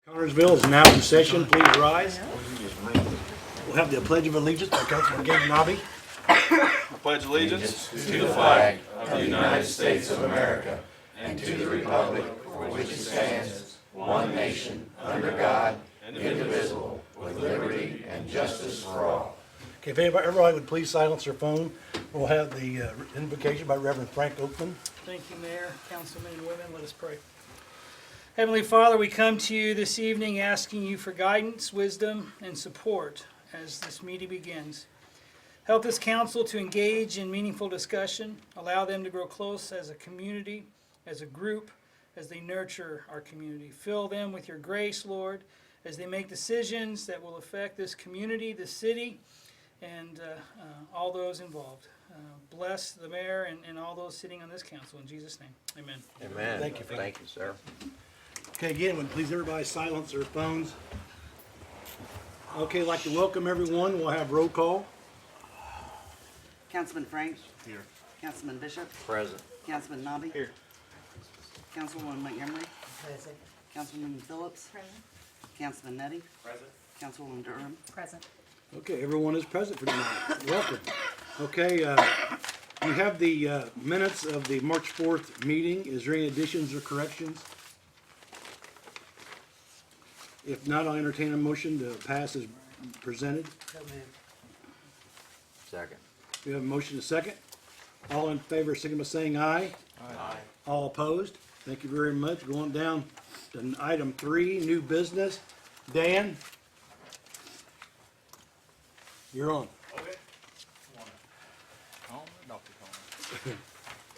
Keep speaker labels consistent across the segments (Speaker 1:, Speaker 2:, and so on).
Speaker 1: Connersville is now in session. Please rise. We'll have the Pledge of Allegiance by Councilman Gabe Nobby.
Speaker 2: Pledge allegiance.
Speaker 3: to the flag of the United States of America and to the republic for which it stands, one nation, under God, indivisible, with liberty and justice for all.
Speaker 1: Okay, if everybody would please silence their phone, we'll have the invocation by Reverend Frank Oakman.
Speaker 4: Thank you, Mayor, councilmen and women. Let us pray. Heavenly Father, we come to you this evening asking you for guidance, wisdom, and support as this meeting begins. Help this council to engage in meaningful discussion. Allow them to grow close as a community, as a group, as they nurture our community. Fill them with your grace, Lord, as they make decisions that will affect this community, this city, and all those involved. Bless the mayor and all those sitting on this council. In Jesus' name, amen.
Speaker 3: Amen.
Speaker 1: Thank you, Frank.
Speaker 3: Thank you, sir.
Speaker 1: Okay, again, would please everybody silence their phones. Okay, I'd like to welcome everyone. We'll have roll call.
Speaker 5: Councilman Frank. Here. Councilman Bishop.
Speaker 3: Present.
Speaker 5: Councilman Nobby.
Speaker 2: Here.
Speaker 5: Councilwoman Montgomery. Present. Councilman Phillips.
Speaker 6: Present.
Speaker 5: Councilman Nettie.
Speaker 2: Present.
Speaker 5: Councilwoman Durham.
Speaker 6: Present.
Speaker 1: Okay, everyone is present for tonight. Welcome. Okay, we have the minutes of the March 4th meeting. Is there any additions or corrections? If not, I'll entertain a motion to pass as presented.
Speaker 3: Second.
Speaker 1: We have a motion to second. All in favor, signify by saying aye.
Speaker 3: Aye.
Speaker 1: All opposed? Thank you very much. Going down to item 3, new business. Dan? You're on.
Speaker 2: Okay.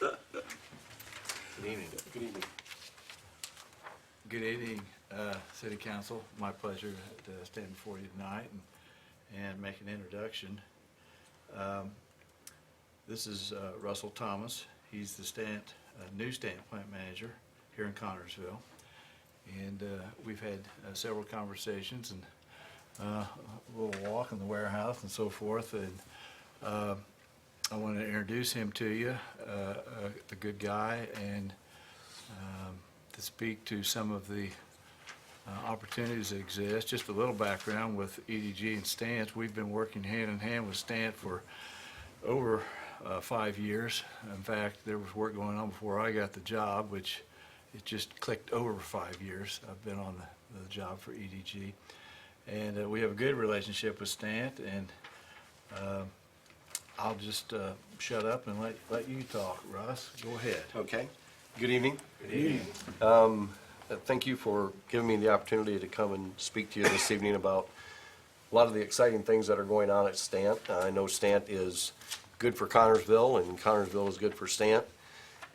Speaker 3: Good evening.
Speaker 2: Good evening.
Speaker 7: Good evening, City Council. My pleasure to stand before you tonight and make an introduction. This is Russell Thomas. He's the new Stant Plant Manager here in Connersville. And we've had several conversations and a little walk in the warehouse and so forth. And I want to introduce him to you, the good guy, and to speak to some of the opportunities that exist. Just a little background with EDG and Stant. We've been working hand in hand with Stant for over 5 years. In fact, there was work going on before I got the job, which it just clicked over 5 years. I've been on the job for EDG. And we have a good relationship with Stant, and I'll just shut up and let you talk, Russ. Go ahead.
Speaker 2: Okay. Good evening.
Speaker 7: Good evening.
Speaker 2: Thank you for giving me the opportunity to come and speak to you this evening about a lot of the exciting things that are going on at Stant. I know Stant is good for Connersville, and Connersville is good for Stant.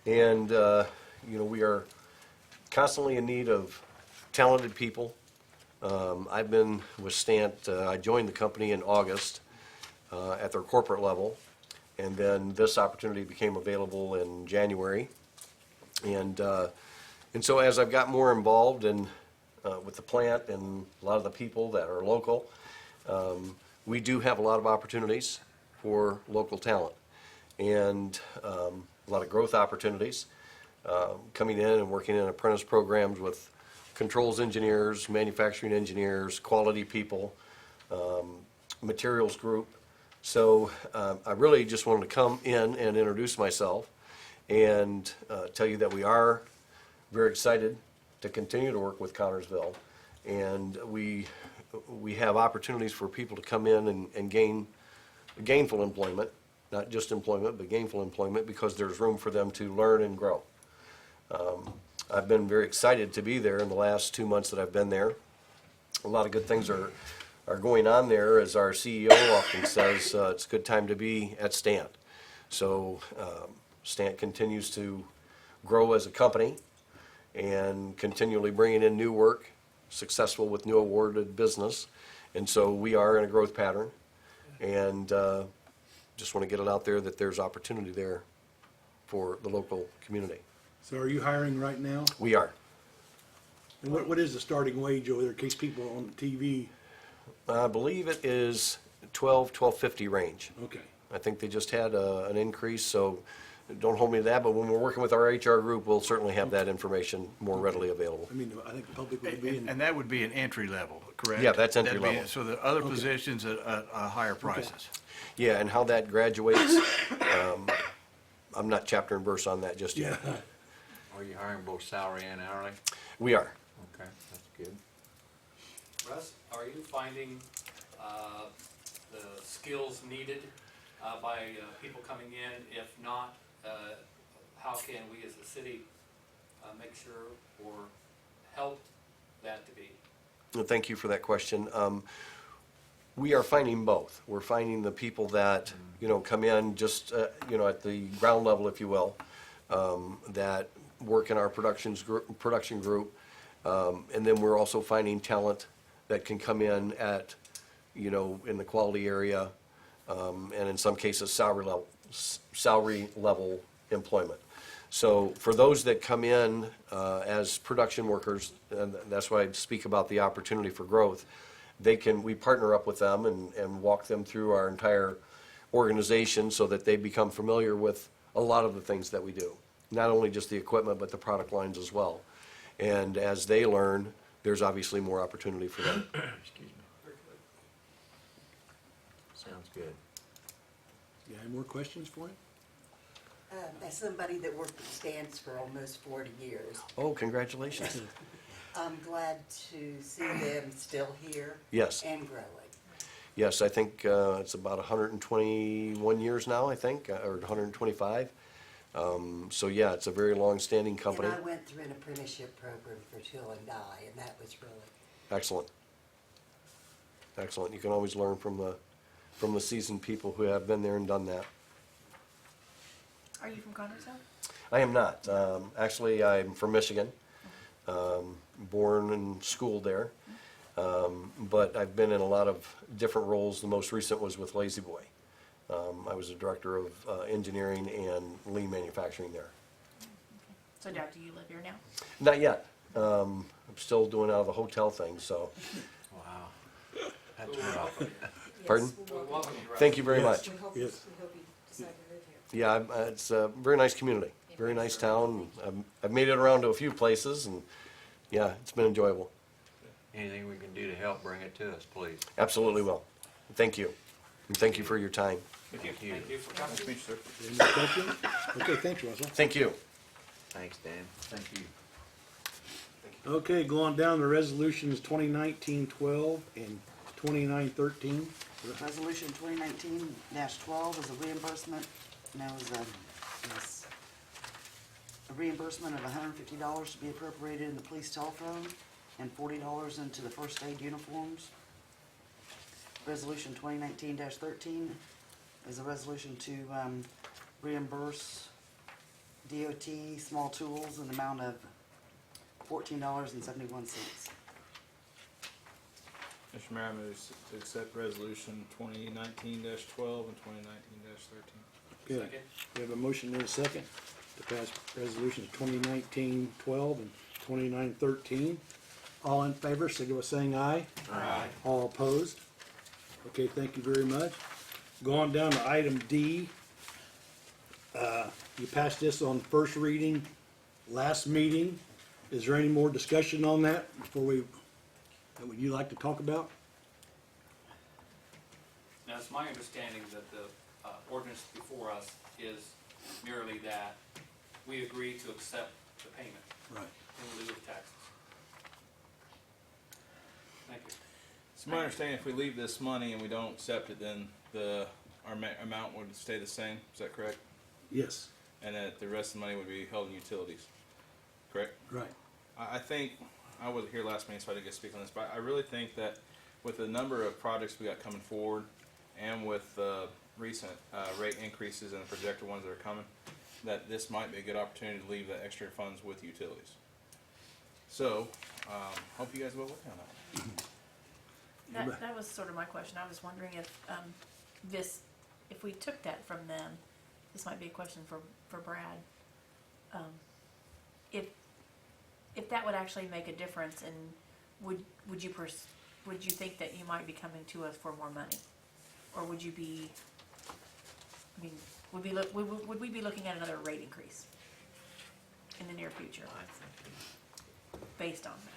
Speaker 2: And, we are constantly in need of talented people. I've been with Stant, I joined the company in August at their corporate level, and then this opportunity became available in January. And so as I've got more involved in with the plant and a lot of the people that are local, we do have a lot of opportunities for local talent and a lot of growth opportunities coming in and working in apprentice programs with controls engineers, manufacturing engineers, quality people, materials group. So I really just wanted to come in and introduce myself and tell you that we are very excited to continue to work with Connersville, and we have opportunities for people to come in and gain gainful employment, not just employment, but gainful employment, because there's room for them to learn and grow. I've been very excited to be there in the last 2 months that I've been there. A lot of good things are going on there. As our CEO often says, it's a good time to be at Stant. So Stant continues to grow as a company and continually bringing in new work, successful with new awarded business. And so we are in a growth pattern, and just want to get it out there that there's opportunity there for the local community.
Speaker 1: So are you hiring right now?
Speaker 2: We are.
Speaker 1: And what is the starting wage over there in case people on the TV?
Speaker 2: I believe it is $12.50 range.
Speaker 1: Okay.
Speaker 2: I think they just had an increase, so don't hold me to that, but when we're working with our HR group, we'll certainly have that information more readily available.
Speaker 1: I mean, I think the public would be in.
Speaker 7: And that would be an entry level, correct?
Speaker 2: Yeah, that's entry
Speaker 7: That'd be-
Speaker 2: level.
Speaker 7: So the other positions at higher prices.
Speaker 2: Yeah, and how that graduates, I'm not chapter and verse on that just yet.
Speaker 1: Yeah,
Speaker 3: Are you hiring both salary and hourly?
Speaker 2: We are.
Speaker 3: Okay, that's good.
Speaker 6: Russ, are you finding the skills needed by people coming in? If not, how can we as a city make sure or help that to be?
Speaker 2: Well, thank you for that question. We are finding both. We're finding the people that, come in just, at the ground level, if you will, that work in our production group. And then we're also finding talent that can come in at, in the quality area, and in some cases salary level employment. So for those that come in as production workers, and that's why I speak about the opportunity for growth, we partner up with them and walk them through our entire organization so that they become familiar with a lot of the things that we do. Not only just the equipment, but the product lines as well. And as they learn, there's obviously more opportunity for them.
Speaker 3: Excuse me. Sounds good.
Speaker 1: yeah, any more questions for him?
Speaker 8: As somebody that worked at Stantz for almost 40 years,
Speaker 2: Oh, congratulations.
Speaker 8: I'm glad to see them still here.
Speaker 2: Yes.
Speaker 8: And growing.
Speaker 2: Yes, I think it's about 121 years now, I think, or 125. So yeah, it's a very long-standing company.
Speaker 8: And I went through an apprenticeship program for Till and Die, and that was really,
Speaker 2: Excellent. Excellent. You can always learn from the seasoned people who have been there and done that.
Speaker 9: Are you from Connersville?
Speaker 2: I am not. Actually, I'm from Michigan, born and schooled there. But I've been in a lot of different roles. The most recent was with Lazy Boy. I was a director of engineering and lean manufacturing there.
Speaker 9: So now, do you live here now?
Speaker 2: Not yet. I'm still doing out of the hotel thing, so,
Speaker 3: Wow. That's rough.
Speaker 2: pardon?
Speaker 6: Well, welcome, Russ.
Speaker 2: Thank you very much.
Speaker 1: Yes.
Speaker 9: we hope you decide to live here.
Speaker 2: Yeah, it's a very nice community, very nice town. I've made it around to a few places, and yeah, it's been enjoyable.
Speaker 3: Anything we can do to help, bring it to us, please.
Speaker 2: Absolutely will. Thank you. And thank you for your time.
Speaker 3: Thank you.
Speaker 6: Thank you for coming.
Speaker 1: Any more questions? Okay, thanks, Russell.
Speaker 2: Thank you.
Speaker 3: Thanks, Dan. Thank you.
Speaker 1: Okay, going down to resolutions 2019-12 and 29-13.
Speaker 5: Resolution 2019-12 is a reimbursement, and that was a reimbursement of $150 to be appropriated in the police telephone and $40 into the first aid uniforms. Resolution 2019-13 is a resolution to reimburse DOT small tools in the amount of $14.71.
Speaker 10: Mr. Mayor, I move to accept resolution 2019-12 and 2019-13.
Speaker 1: Good.
Speaker 6: Second.
Speaker 1: We have a motion and a second to pass resolutions 2019-12 and 29-13. All in favor, signal by saying aye. Aye. All opposed? Okay, thank you very much. Going down to item D. You passed this on first reading last meeting. Is there any more discussion on that that would you like to talk about?
Speaker 6: Now, it's my understanding that the ordinance before us is merely that we agree to accept the payment
Speaker 1: Right.
Speaker 6: in lieu of taxes. Thank you.
Speaker 10: It's my understanding if we leave this money and we don't accept it, then our amount would stay the same. Is that correct?
Speaker 1: Yes,
Speaker 10: And that the rest of the money would be held in utilities. Correct?
Speaker 1: right.
Speaker 10: I think, I wasn't here last meeting, so I didn't get to speak on this, but I really think that with the number of projects we got coming forward and with the recent rate increases and the projected ones that are coming, that this might be a good opportunity to leave the extra funds with utilities. So, hope you guys will work on that.
Speaker 9: That was sort of my question. I was wondering if if we took that from them, this might be a question for Brad. If that would actually make a difference, and would you think that you might be coming to us for more money, or would you be? I mean, Would we be looking at another rate increase in the near future based on that?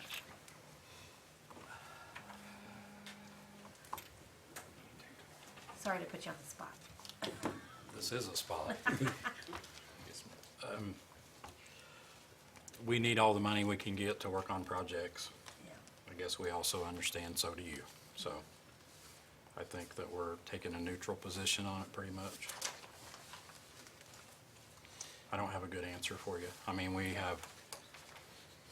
Speaker 9: Sorry to put you on the spot.
Speaker 11: This is a spot. We need all the money we can get to work on projects.
Speaker 9: Yeah.
Speaker 11: I guess we also understand, so do you. So I think that we're taking a neutral position on it pretty much. I don't have a good answer for you. I mean, we have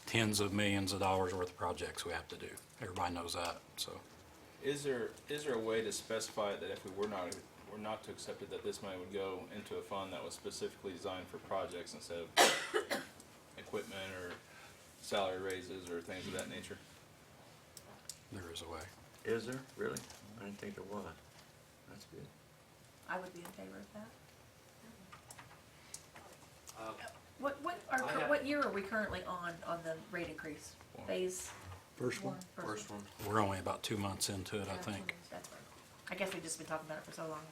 Speaker 11: tens of millions of dollars worth of projects we have to do. Everybody knows that, so.
Speaker 10: Is there a way to specify that if we were not to accept it, that this money would go into a fund that was specifically designed for projects instead of equipment or salary raises or things of that nature?
Speaker 11: There is a way.
Speaker 3: Is there, really? I didn't think there was. That's good.
Speaker 9: I would be in favor of that.
Speaker 6: I have-
Speaker 9: What year are we currently on the rate increase?
Speaker 10: One.
Speaker 9: Phase?
Speaker 1: First one.
Speaker 9: First one.
Speaker 11: We're only about 2 months into it, I think.
Speaker 9: That's right. I guess we've just been talking about it for so long.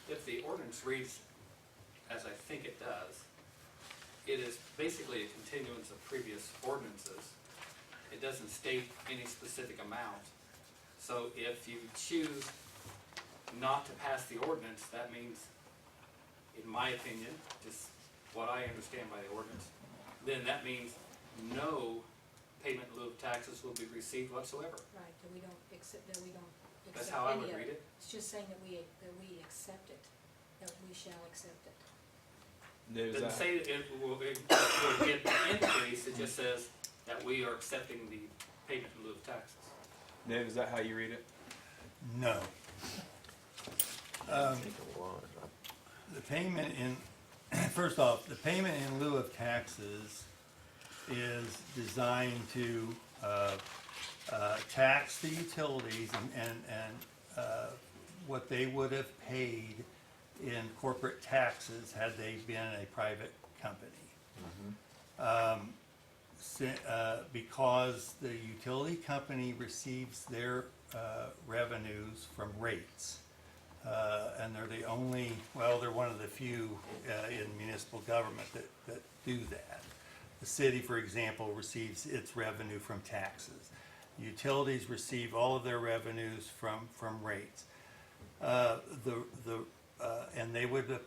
Speaker 6: If the ordinance reads as I think it does, it is basically a continuance of previous ordinances. It doesn't state any specific amount. So if you choose not to pass the ordinance, that means, in my opinion, just what I understand by the ordinance, then that means no payment in lieu of taxes will be received whatsoever.
Speaker 12: Right, that we don't accept any of it.
Speaker 6: That's how I would read it.
Speaker 12: It's just saying that we accept it, that we shall accept it.
Speaker 10: Dave,
Speaker 6: It
Speaker 10: is
Speaker 6: doesn't
Speaker 10: that-
Speaker 6: say that it will get the increase, it just says that we are accepting the payment in lieu of taxes.
Speaker 10: Dave, is that how you read it?
Speaker 13: No.
Speaker 3: I think it was.
Speaker 13: The payment in, first off, the payment in lieu of taxes is designed to tax the utilities and what they would have paid in corporate taxes had they been a private company. Because the utility company receives their revenues from rates. And they're the only, well, they're one of the few in municipal government that do that. The city, for example, receives its revenue from taxes. Utilities receive all of their revenues from rates. And they would have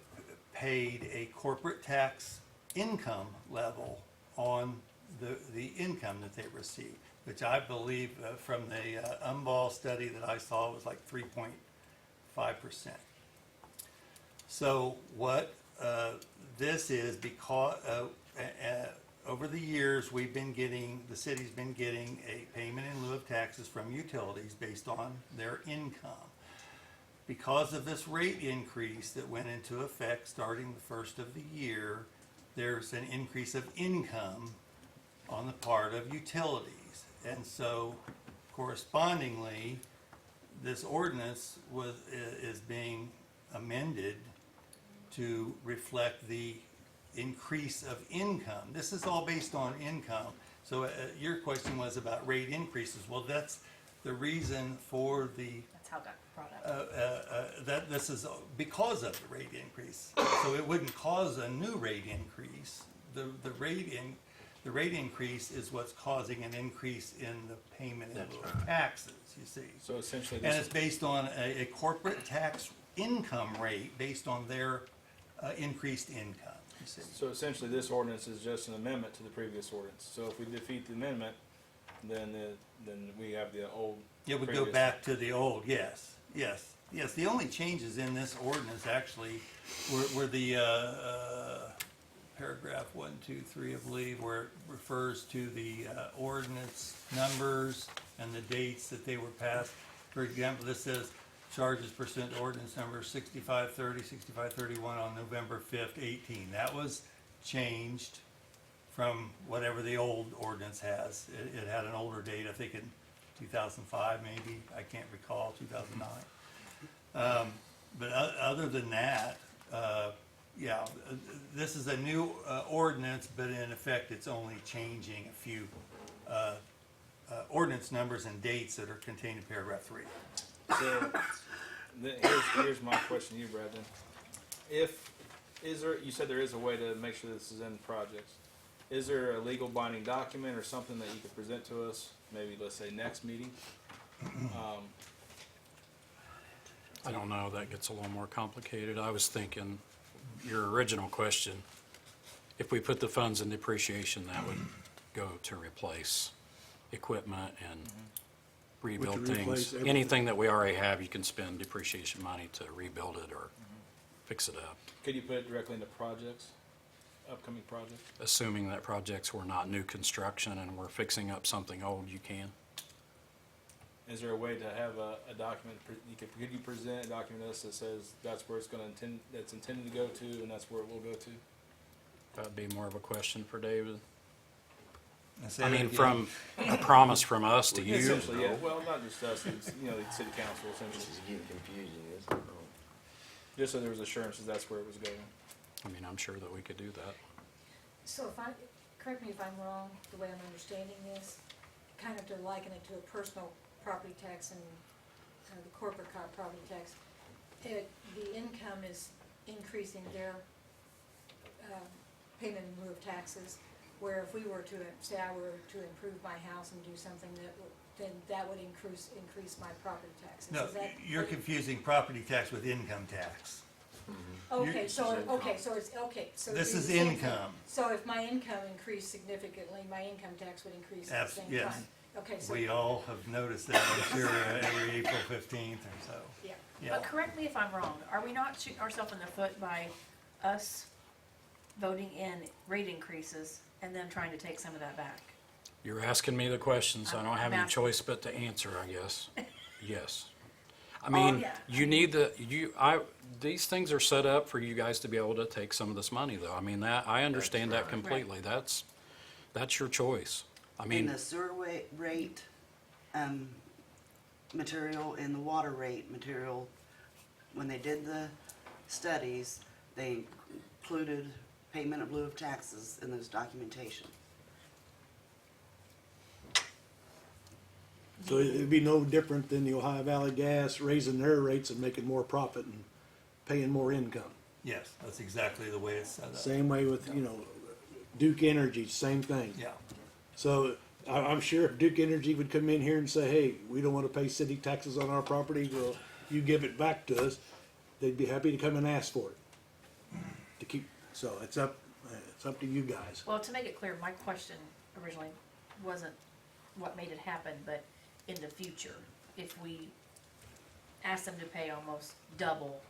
Speaker 13: paid a corporate tax income level on the income that they receive, which I believe from the Umball study that I saw was like 3.5%. So what this is, because over the years we've been getting, the city's been getting a payment in lieu of taxes from utilities based on their income. Because of this rate increase that went into effect starting the first of the year, there's an increase of income on the part of utilities. And so correspondingly, this ordinance is being amended to reflect the increase of income. This is all based on income. So your question was about rate increases. Well, that's the reason for the
Speaker 9: That's how it got brought up.
Speaker 13: that this is because of the rate increase. So it wouldn't cause a new rate increase. The rate increase is what's causing an increase in the payment in lieu of taxes, you see.
Speaker 10: So essentially,
Speaker 13: And
Speaker 10: this
Speaker 13: it's based on a corporate tax income rate based on their increased income, you see.
Speaker 10: so essentially this ordinance is just an amendment to the previous ordinance. So if we defeat the amendment, then we have the old.
Speaker 13: It would go
Speaker 10: previous-
Speaker 13: back to the old, yes. The only changes in this ordinance actually were the paragraph 1, 2, 3, I believe, where it refers to the ordinance numbers and the dates that they were passed. For example, this says charges pursuant to ordinance number 6530, 6531 on November 5th, 18. That was changed from whatever the old ordinance has. It had an older date, I think in 2005 maybe, I can't recall, 2009. But other than that, this is a new ordinance, but in effect it's only changing a few ordinance numbers and dates that are contained in paragraph 3.
Speaker 10: So here's my question to you, Brad. Then, you said there is a way to make sure this is in projects. Is there a legal binding document or something that you could present to us, maybe let's say next meeting?
Speaker 11: I don't know, that gets a little more complicated. I was thinking, your original question, if we put the funds in depreciation, that would go to replace equipment and rebuild
Speaker 1: Which would replace
Speaker 11: things.
Speaker 1: everything.
Speaker 11: Anything that we already have, you can spend depreciation money to rebuild it or fix it up,
Speaker 10: Could you put it directly into projects, upcoming projects?
Speaker 11: assuming that projects were not new construction and we're fixing up something old, you can.
Speaker 10: Is there a way to have a document, could you present a document to us that says that's where it's that's intended to go to and that's where it will go to?
Speaker 11: That'd be more of a question for David.
Speaker 13: Say
Speaker 11: I
Speaker 13: that
Speaker 11: mean,
Speaker 13: again.
Speaker 11: from a promise from us to you.
Speaker 10: Essentially, yeah, well, not just us, it's, the city council essentially.
Speaker 3: This is getting confusing, isn't it?
Speaker 10: Just so there was assurances that's where it was going.
Speaker 11: I mean, I'm sure that we could do that.
Speaker 12: So correct me if I'm wrong, the way I'm understanding this, kind of to liken it to a personal property tax and the corporate property tax, the income is increasing their payment in lieu of taxes, where if we were to, say I were to improve my house and do something then that would increase my property taxes.
Speaker 13: No,
Speaker 12: Is that
Speaker 13: you're
Speaker 12: what-
Speaker 13: confusing property tax with income tax.
Speaker 12: Okay,
Speaker 13: you-
Speaker 12: so
Speaker 13: This
Speaker 12: it's
Speaker 13: is
Speaker 12: the same thing.
Speaker 13: income.
Speaker 12: So if my income increased significantly, my income tax would increase at the same
Speaker 13: Yes.
Speaker 12: time? Okay, so.
Speaker 13: We all have noticed that, I'm sure, every April 15th or so.
Speaker 12: Yeah.
Speaker 13: Yeah.
Speaker 9: But correct me if I'm wrong, are we not shooting ourselves in the foot by us voting in rate increases and then trying to take some of that back?
Speaker 11: You're asking me the question, so I don't have
Speaker 9: I'm
Speaker 11: any
Speaker 9: asking.
Speaker 11: choice but to answer, I guess. Yes. I mean,
Speaker 9: yeah.
Speaker 11: you need these things are set up for you guys to be able to take some of this money, though. I mean, I understand that completely. That's your choice. I
Speaker 5: In
Speaker 11: mean,
Speaker 5: the sewer rate, material and the water rate material, when they did the studies, they included payment in lieu of taxes in those documentation.
Speaker 1: So it'd be no different than the Ohio Valley Gas raising their rates and making more profit and paying more income.
Speaker 13: Yes, that's exactly the way it's set up.
Speaker 1: Same way with, Duke Energy, same thing.
Speaker 13: Yeah.
Speaker 1: So I'm sure if Duke Energy would come in here and say, hey, we don't want to pay city taxes on our property, well, you give it back to us, they'd be happy to come and ask for it. To keep, so it's up to you guys.
Speaker 9: Well, to make it clear, my question originally wasn't what made it happen, but in the future, if we ask them to pay almost double,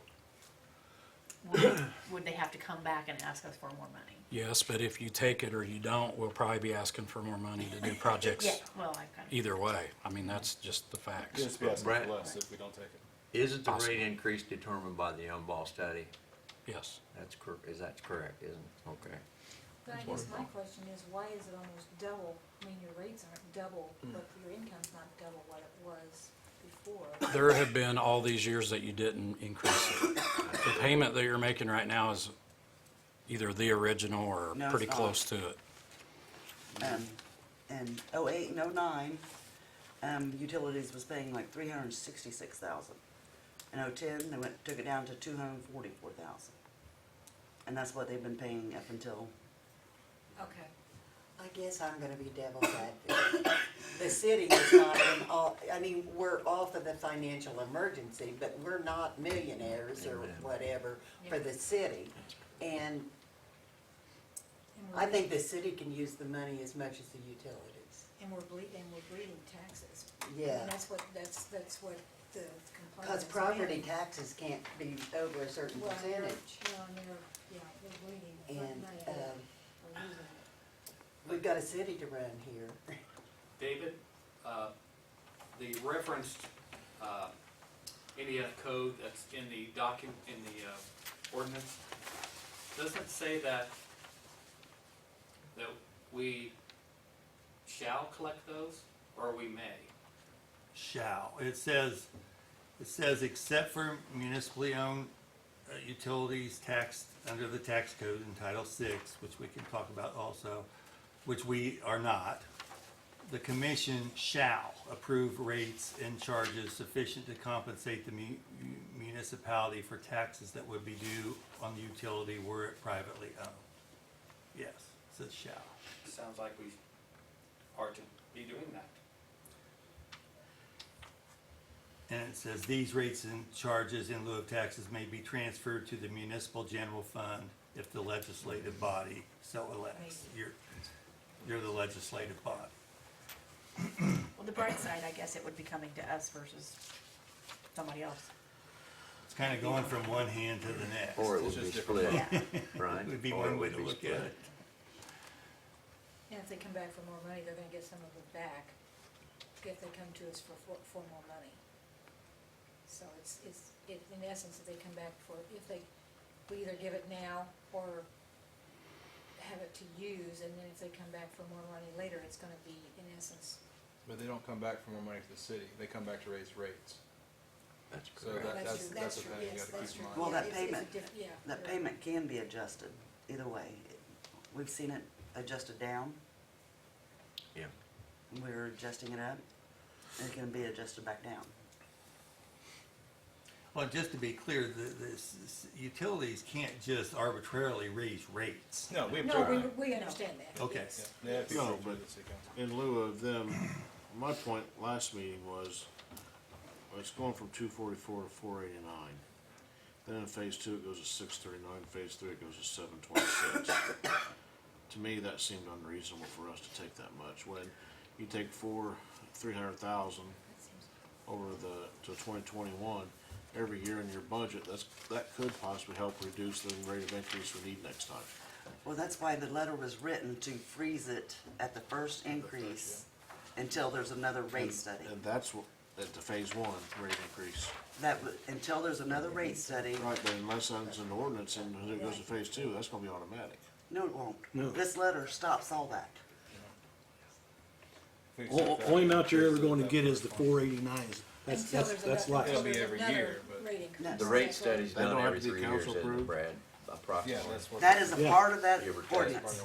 Speaker 9: would they have to come back and ask us for more money?
Speaker 11: yes, but if you take it or you don't, we'll probably be asking for more money to do projects
Speaker 9: Yeah, well, I kind of.
Speaker 11: either way. I mean, that's just the facts.
Speaker 10: Just be asking
Speaker 3: Brad-
Speaker 10: for less if we don't take it.
Speaker 3: Isn't the
Speaker 11: Possible.
Speaker 3: rate increase determined by the Umball study?
Speaker 11: Yes.
Speaker 3: That's correct, isn't it? Okay.
Speaker 12: But I guess my question is, why is it almost double? I mean, your rates aren't double, but your income's not double what it was before.
Speaker 11: There have been all these years that you didn't increase it. The payment that you're making right now is either the original or
Speaker 5: No,
Speaker 11: pretty
Speaker 5: it's not.
Speaker 11: close to it.
Speaker 5: In '08 and '09, utilities was paying like $366,000. In '10, they took it down to $244,000. And that's what they've been paying up until.
Speaker 12: Okay.
Speaker 8: I guess I'm gonna be devil's advocate. The city is not in all, I mean, we're off of the financial emergency, but we're not millionaires or whatever for the city. And I think the city can use the money as much as the utilities.
Speaker 12: And we're bleeding taxes.
Speaker 8: Yeah.
Speaker 12: And that's what the complaint
Speaker 8: Because
Speaker 12: has
Speaker 8: property
Speaker 12: been.
Speaker 8: taxes can't be over a certain
Speaker 12: Well, they're-
Speaker 8: percentage.
Speaker 12: No, and they're bleeding.
Speaker 8: And,
Speaker 12: money. We're losing it.
Speaker 8: we've got a city to run here.
Speaker 6: David, the referenced Indiana code that's in the ordinance, doesn't it say that we shall collect those, or we may?
Speaker 13: Shall. It says except for municipally owned utilities taxed under the tax code in Title VI, which we can talk about also, which we are not. the commission shall approve rates and charges sufficient to compensate the municipality for taxes that would be due on the utility were it privately owned. Yes, it says shall.
Speaker 6: Sounds like we are to be doing that.
Speaker 13: And it says these rates and charges in lieu of taxes may be transferred to the municipal general fund if the legislative body so elects. You're the legislative body.
Speaker 9: Well, the bright side, I guess it would be coming to us versus somebody else.
Speaker 13: It's kind of going from one hand to the next.
Speaker 3: Or it
Speaker 10: It's
Speaker 3: would be
Speaker 10: just
Speaker 3: split,
Speaker 9: Yeah.
Speaker 3: right?
Speaker 13: Would be
Speaker 3: Or it
Speaker 13: one way
Speaker 3: would
Speaker 13: to
Speaker 3: be
Speaker 13: look
Speaker 3: split.
Speaker 13: at it.
Speaker 12: And if they come back for more money, they're gonna get some of it back if they come to us for more money. So it's, in essence, if they come back we either give it now or have it to use, and then if they come back for more money later, it's gonna be, in essence,
Speaker 10: But they don't come back for more money to the city, they come back to raise rates.
Speaker 3: That's
Speaker 10: So
Speaker 3: correct.
Speaker 10: that's
Speaker 12: true,
Speaker 10: the
Speaker 12: true,
Speaker 10: thing you
Speaker 12: yes,
Speaker 10: gotta
Speaker 12: that's
Speaker 10: keep in
Speaker 12: true.
Speaker 10: mind.
Speaker 5: Well,
Speaker 12: Yeah,
Speaker 5: that
Speaker 12: it's a
Speaker 5: payment-
Speaker 12: yeah.
Speaker 5: That
Speaker 12: you're right.
Speaker 5: payment can be adjusted either way. We've seen it adjusted down,
Speaker 3: Yeah.
Speaker 5: we're adjusting it up, and it can be adjusted back down.
Speaker 13: Well, just to be clear, the utilities can't just arbitrarily raise rates.
Speaker 10: No, we
Speaker 12: No,
Speaker 10: observe.
Speaker 12: we understand that.
Speaker 13: Okay.
Speaker 12: yes.
Speaker 10: They have to
Speaker 14: No,
Speaker 10: approve
Speaker 14: but-
Speaker 10: the city council.
Speaker 14: In lieu of them, my point last meeting was, well, it's going from 244 to 489. Then in phase 2, it goes to 639, phase 3, it goes to 726. To me, that seemed unreasonable for us to take that much. When you take 300,000 over to 2021, every year in your budget, that could possibly help reduce the rate of increase we need next time.
Speaker 5: Well, that's why the letter was written, to freeze it at the first increase until there's another rate study.
Speaker 14: And that's what, at the phase 1 rate increase.
Speaker 5: Until there's another rate study.
Speaker 14: Right, but unless that's an ordinance and it goes to phase 2, that's gonna be automatic.
Speaker 5: No, it won't.
Speaker 1: No.
Speaker 5: This letter stops all that.
Speaker 10: If we accept that,
Speaker 1: Only amount you're ever
Speaker 10: approve
Speaker 1: going to
Speaker 10: that.
Speaker 1: get is the 489.
Speaker 12: Until there's
Speaker 1: That's
Speaker 12: another-
Speaker 1: life.
Speaker 10: It'll be
Speaker 12: there's
Speaker 10: every
Speaker 12: another
Speaker 10: year, but-
Speaker 12: rate increase.
Speaker 5: No.
Speaker 3: The rate
Speaker 12: That's
Speaker 3: study's
Speaker 14: They
Speaker 3: done
Speaker 14: don't have
Speaker 3: every
Speaker 14: to be
Speaker 3: 3 years,
Speaker 14: council
Speaker 3: isn't it,
Speaker 14: approved?
Speaker 3: Brad?
Speaker 10: Yeah,
Speaker 3: Approximately.
Speaker 10: that's what.
Speaker 5: That is a
Speaker 1: Yeah.
Speaker 5: part of that
Speaker 3: Give or take.
Speaker 5: ordinance.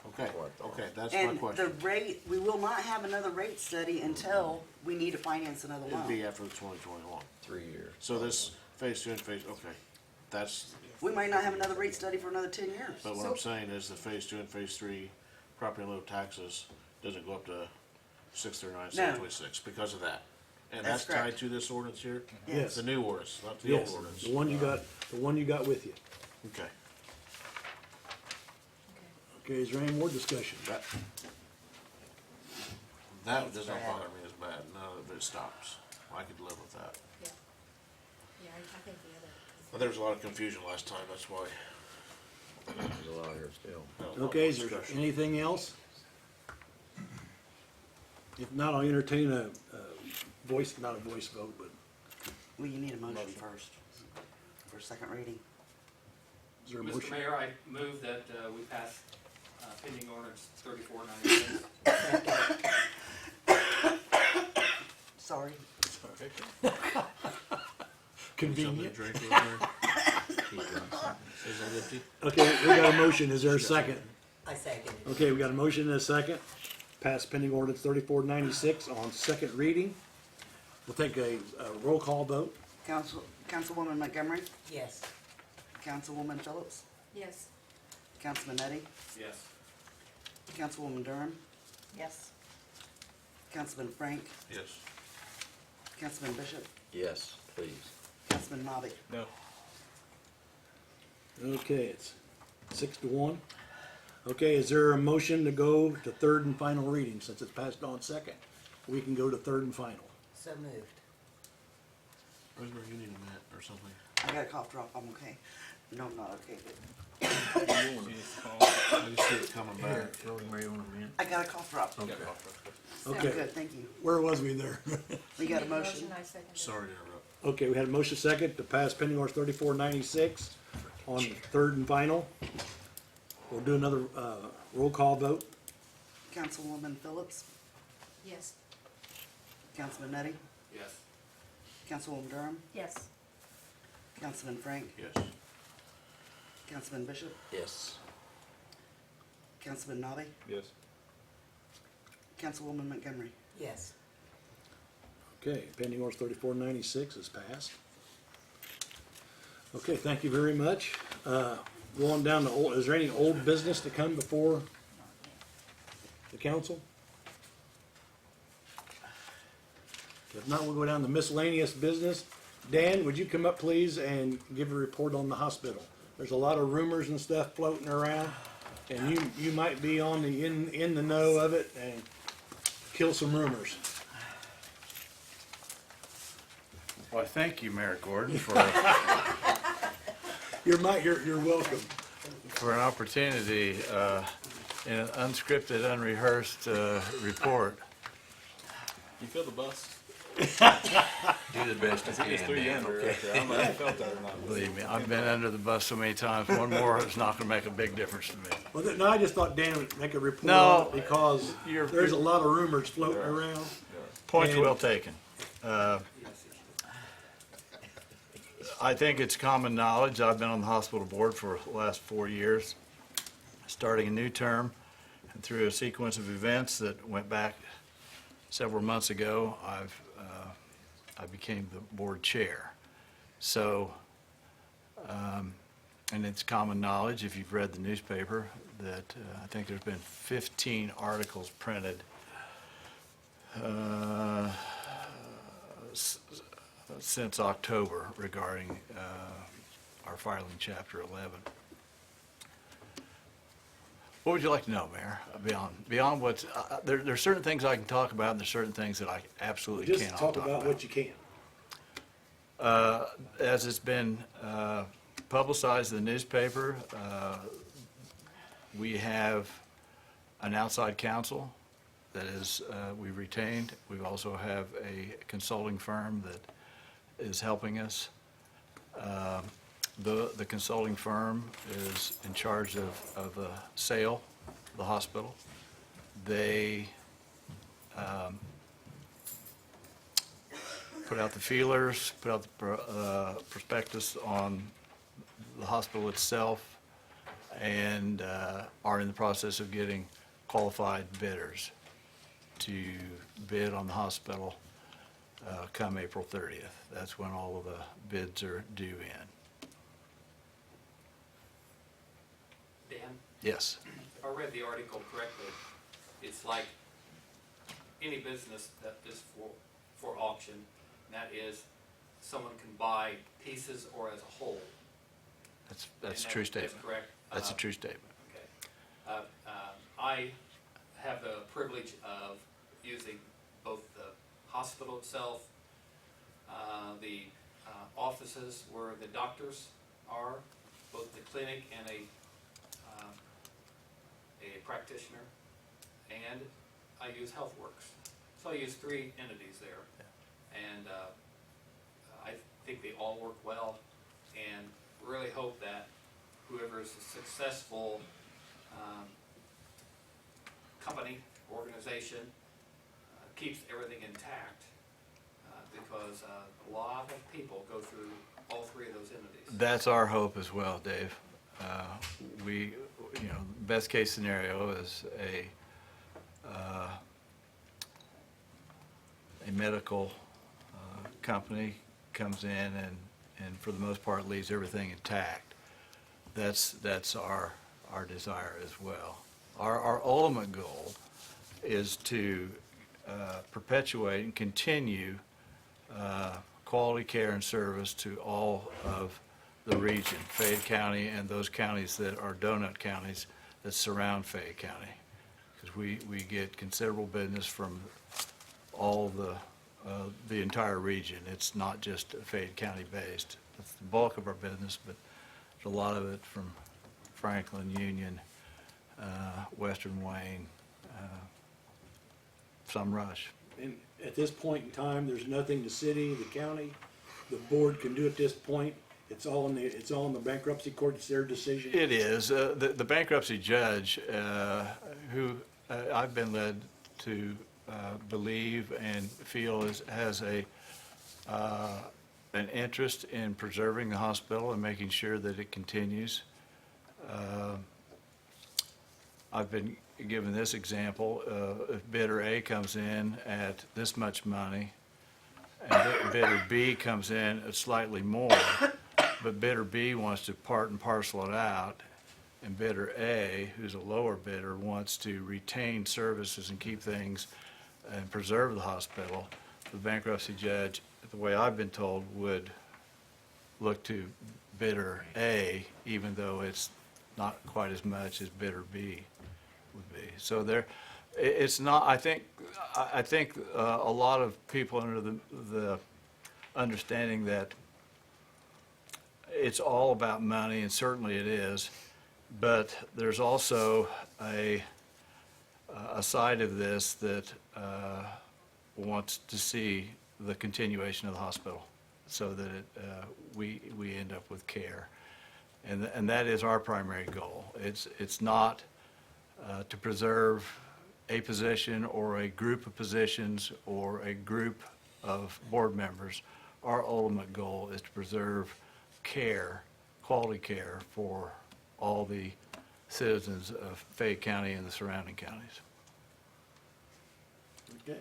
Speaker 14: Okay, okay, that's my
Speaker 5: And the
Speaker 14: question.
Speaker 5: rate, we will not have another rate study until we need to finance another
Speaker 14: It'd be
Speaker 5: loan.
Speaker 14: after the 2021.
Speaker 3: 3 years.
Speaker 14: So this phase 2 and phase, okay, that's,
Speaker 5: We might not have another rate study for another 10 years.
Speaker 14: but what I'm saying is the phase 2 and phase 3 property in lieu of taxes doesn't go up to 639, 726 because of that. And
Speaker 5: That's
Speaker 14: that's tied
Speaker 5: correct.
Speaker 14: to this ordinance here?
Speaker 1: Yes.
Speaker 14: The new ordinance, not the old
Speaker 1: Yes,
Speaker 14: ordinance.
Speaker 1: the one you got with you.
Speaker 14: Okay.
Speaker 1: Okay, is there any more discussion?
Speaker 14: That doesn't bother me as bad, now that it stops. I could live with that.
Speaker 12: Yeah, yeah, I think the other.
Speaker 14: But there was a lot of confusion last time, that's why.
Speaker 3: There's a lot here still.
Speaker 1: Okay, is there anything else? If not, I'll entertain a voice, not a voice vote, but
Speaker 5: Well, you need a motion first for second reading.
Speaker 1: is there a
Speaker 6: Mr.
Speaker 1: motion?
Speaker 6: Mayor, I move that we pass pending ordinance 3496.
Speaker 5: Sorry.
Speaker 1: Convenient.
Speaker 14: Drink over there. Is that empty?
Speaker 1: Okay, we got a motion, is there a second?
Speaker 8: I second it.
Speaker 1: Okay, we got a motion and a second. Pass pending ordinance 3496 on second reading. We'll take a roll call vote.
Speaker 5: Councilwoman Montgomery,
Speaker 8: Yes.
Speaker 5: Councilwoman Phillips,
Speaker 12: Yes,
Speaker 5: Councilman Eddy,
Speaker 6: Yes.
Speaker 5: Councilwoman Durham,
Speaker 9: Yes.
Speaker 5: Councilman Frank,
Speaker 14: Yes.
Speaker 5: Councilman Bishop,
Speaker 3: Yes, please.
Speaker 5: Councilman Nobby.
Speaker 10: No.
Speaker 1: Okay, it's 6-1. Okay, is there a motion to go to third and final reading since it's passed on second? We can go to third and final.
Speaker 8: So moved.
Speaker 14: Rosemary, you need a minute or something?
Speaker 5: I got a cough drop, I'm okay. No, I'm not okay, but
Speaker 14: I just see it coming back.
Speaker 3: Rosemary on a minute.
Speaker 5: I got a cough drop.
Speaker 14: Okay.
Speaker 5: Sound
Speaker 1: Okay.
Speaker 5: good, thank you.
Speaker 1: Where was we there?
Speaker 5: We got a
Speaker 12: made
Speaker 5: motion.
Speaker 12: I second it.
Speaker 14: Sorry to interrupt.
Speaker 1: Okay, we had a motion second to pass pending ordinance 3496 on third and final. We'll do another roll call vote.
Speaker 5: Councilwoman Phillips,
Speaker 12: Yes,
Speaker 5: Councilman Eddy,
Speaker 6: Yes.
Speaker 5: Councilwoman Durham,
Speaker 9: Yes.
Speaker 5: Councilman Frank,
Speaker 14: Yes.
Speaker 5: Councilman Bishop,
Speaker 3: Yes.
Speaker 5: Councilman Nobby,
Speaker 10: Yes.
Speaker 5: Councilwoman Montgomery.
Speaker 8: Yes.
Speaker 1: Okay, pending ordinance 3496 is passed. Okay, thank you very much. Going down to old, is there any old business to come before the council? If not, we'll go down to miscellaneous business. Dan, would you come up, please, and give a report on the hospital? There's a lot of rumors and stuff floating around, and you might be on the in the know of it and kill some rumors.
Speaker 7: Well, thank you, Mayor Gordon, for
Speaker 1: You're welcome.
Speaker 7: for an opportunity in an unscripted, unrehearsed report.
Speaker 10: You feel the bus?
Speaker 7: Do the best
Speaker 10: I think it's through yonder right there. I don't know if you felt that or not.
Speaker 7: Believe me, I've been under the bus so many times. One more is not going to make a big difference to me.
Speaker 1: Well, no, I just thought Dan would make a report
Speaker 7: No,
Speaker 1: on it because
Speaker 7: you're-
Speaker 1: there's a lot of rumors floating around.
Speaker 7: Point
Speaker 1: And-
Speaker 7: well taken. I think it's common knowledge. I've been on the hospital board for the last 4 years, starting a new term, and through a sequence of events that went back several months ago, I became the board chair. So, and it's common knowledge, if you've read the newspaper, that I think there's been 15 articles printed since October regarding our filing Chapter 11. What would you like to know, Mayor? Beyond what's, there's certain things I can talk about, and there's certain things that I absolutely
Speaker 1: Just
Speaker 7: cannot
Speaker 1: talk about what you can.
Speaker 7: As it's been publicized in the newspaper, we have an outside counsel that is, we've retained. We also have a consulting firm that is helping us. The consulting firm is in charge of the sale of the hospital. They put out the feelers, put out the prospectus on the hospital itself, and are in the process of getting qualified bidders to bid on the hospital come April 30th. That's when all of the bids are due in.
Speaker 6: Dan,
Speaker 7: Yes.
Speaker 6: if I read the article correctly, it's like any business that is for auction, and that is someone can buy pieces or as a whole.
Speaker 7: That's a
Speaker 6: And
Speaker 7: true
Speaker 6: that's
Speaker 7: statement.
Speaker 6: correct?
Speaker 7: That's a true statement.
Speaker 6: Okay. I have the privilege of using both the hospital itself, the offices where the doctors are, both the clinic and a practitioner, and I use HealthWorks. So I use 3 entities there. And I think they all work well, and really hope that whoever is a successful company, organization, keeps everything intact, because a lot of people go through all 3 of those entities.
Speaker 7: That's our hope as well, Dave. We, best case scenario is a medical company comes in and for the most part leaves everything intact. That's our desire as well. Our ultimate goal is to perpetuate and continue quality care and service to all of the region, Fayette County and those counties that are donut counties that surround Fayette County. Because we get considerable business from all the entire region. It's not just Fayette County based. That's the bulk of our business, but there's a lot of it from Franklin, Union, Western Wayne, some Rush.
Speaker 1: And at this point in time, there's nothing the city, the county, the board can do at this point. It's all in the bankruptcy court. It's their decision.
Speaker 7: It is. The bankruptcy judge, who I've been led to believe and feel has an interest in preserving the hospital and making sure that it continues. I've been given this example, if bidder A comes in at this much money, and bidder B comes in at slightly more, but bidder B wants to part and parcel it out, and bidder A, who's a lower bidder, wants to retain services and keep things and preserve the hospital, the bankruptcy judge, the way I've been told, would look to bidder A, even though it's not quite as much as bidder B would be. So there, it's not, I think a lot of people under the understanding that it's all about money, and certainly it is, but there's also a side of this that wants to see the continuation of the hospital so that we end up with care. And that is our primary goal. It's not to preserve a position or a group of positions or a group of board members. Our ultimate goal is to preserve care, quality care for all the citizens of Fayette County and the surrounding counties.
Speaker 1: Okay.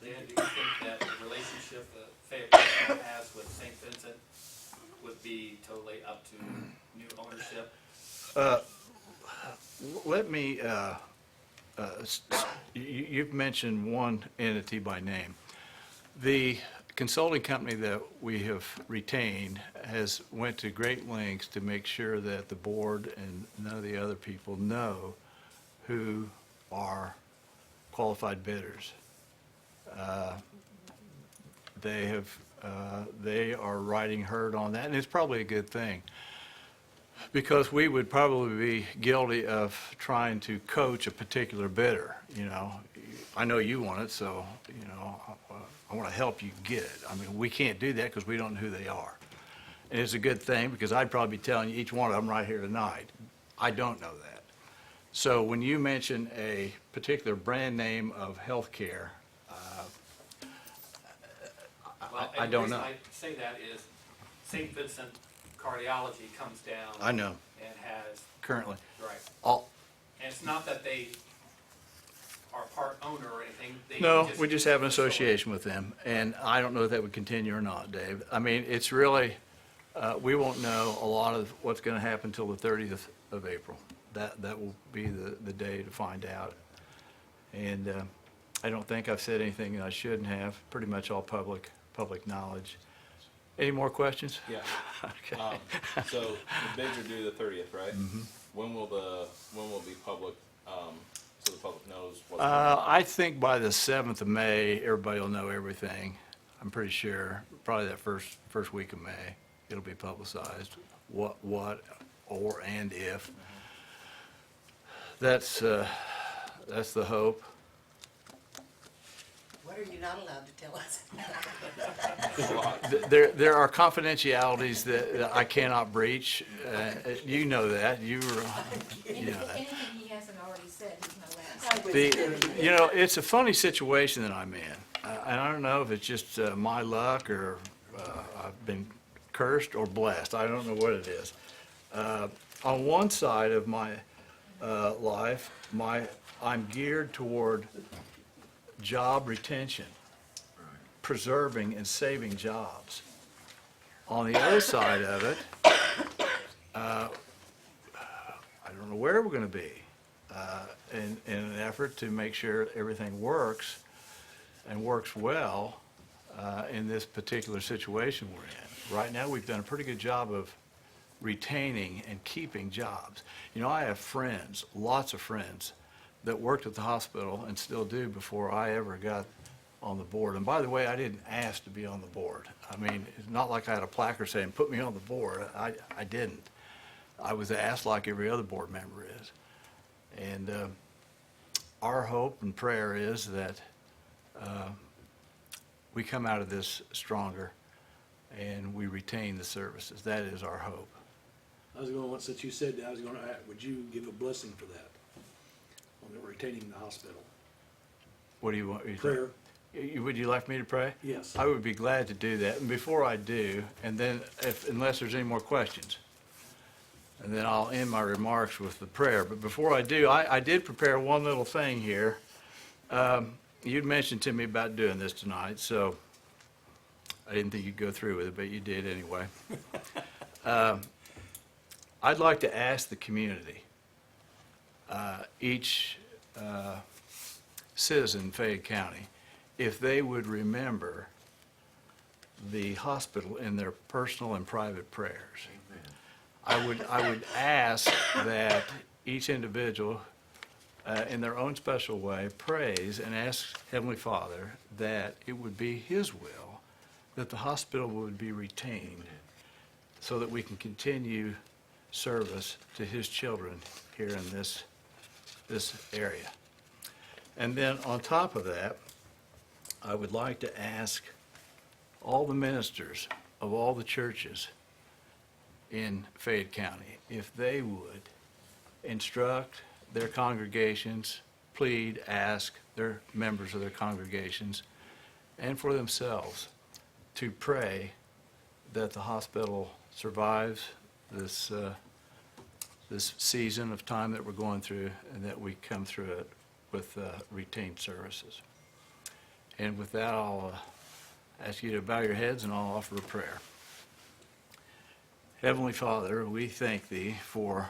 Speaker 6: Dan, do you think that the relationship that Fayette County has with St. Vincent would be totally up to new ownership?
Speaker 7: Let me, you've mentioned one entity by name. The consulting company that we have retained has went to great lengths to make sure that the board and none of the other people know who are qualified bidders. They are riding herd on that, and it's probably a good thing, because we would probably be guilty of trying to coach a particular bidder. You know, I know you want it, so, you know, I want to help you get it. I mean, we can't do that because we don't know who they are. And it's a good thing, because I'd probably be telling you each one of them right here tonight. I don't know that. So when you mention a particular brand name of healthcare,
Speaker 6: Well,
Speaker 7: I
Speaker 6: and
Speaker 7: don't
Speaker 6: the
Speaker 7: know.
Speaker 6: reason I say that is St. Vincent Cardiology comes down.
Speaker 7: I know,
Speaker 6: And has,
Speaker 7: currently.
Speaker 6: right.
Speaker 7: All,
Speaker 6: And it's not that they are part owner or anything. They
Speaker 7: No, we just have an association with them, and I don't know if that would continue or not, Dave. I mean, it's really, we won't know a lot of what's gonna happen till the 30th of April. That will be the day to find out. And I don't think I've said anything that I shouldn't have, pretty much all public knowledge. Any more questions?
Speaker 10: Yeah.
Speaker 7: Okay.
Speaker 10: So the bids are due the 30th, right?
Speaker 7: Mhm.
Speaker 10: When will it be public, so the public knows what's going on?
Speaker 7: I think by the 7th of May, everybody will know everything. I'm pretty sure, probably that first week of May, it'll be publicized, what, or, and if. That's the hope.
Speaker 8: What are you not allowed to tell us?
Speaker 7: There are confidentialities that I cannot breach. You know that, you know that.
Speaker 12: Anything he hasn't already said, he's not allowed to.
Speaker 7: You know, it's a funny situation that I'm in. And I don't know if it's just my luck or I've been cursed or blessed. I don't know what it is. On one side of my life, I'm geared toward job retention, preserving and saving jobs. On the other side of it, I don't know where we're going to be in an effort to make sure everything works and works well in this particular situation we're in. Right now, we've done a pretty good job of retaining and keeping jobs. You know, I have friends, lots of friends, that worked at the hospital and still do before I ever got on the board. And by the way, I didn't ask to be on the board. I mean, it's not like I had a placard saying, put me on the board. I didn't. I was asked like every other board member is. And our hope and prayer is that we come out of this stronger and we retain the services. That is our hope.
Speaker 1: I was going, since you said that, I was going to ask, would you give a blessing for that? On the retaining the hospital?
Speaker 7: What do you want?
Speaker 1: Prayer.
Speaker 7: Would you like me to pray?
Speaker 1: Yes.
Speaker 7: I would be glad to do that. And before I do, and then unless there's any more questions, and then I'll end my remarks with the prayer. But before I do, I did prepare one little thing here. You'd mentioned to me about doing this tonight, so I didn't think you'd go through with it, but you did anyway. I'd like to ask the community, each citizen in Fayette County, if they would remember the hospital in their personal and private prayers. I would ask that each individual, in their own special way, prays and asks Heavenly Father that it would be His will that the hospital would be retained so that we can continue service to His children here in this area. And then on top of that, I would like to ask all the ministers of all the churches in Fayette County if they would instruct their congregations, plead, ask their members of their congregations, and for themselves to pray that the hospital survives this season of time that we're going through, and that we come through it with retained services. And with that, I'll ask you to bow your heads and I'll offer a prayer. Heavenly Father, we thank Thee for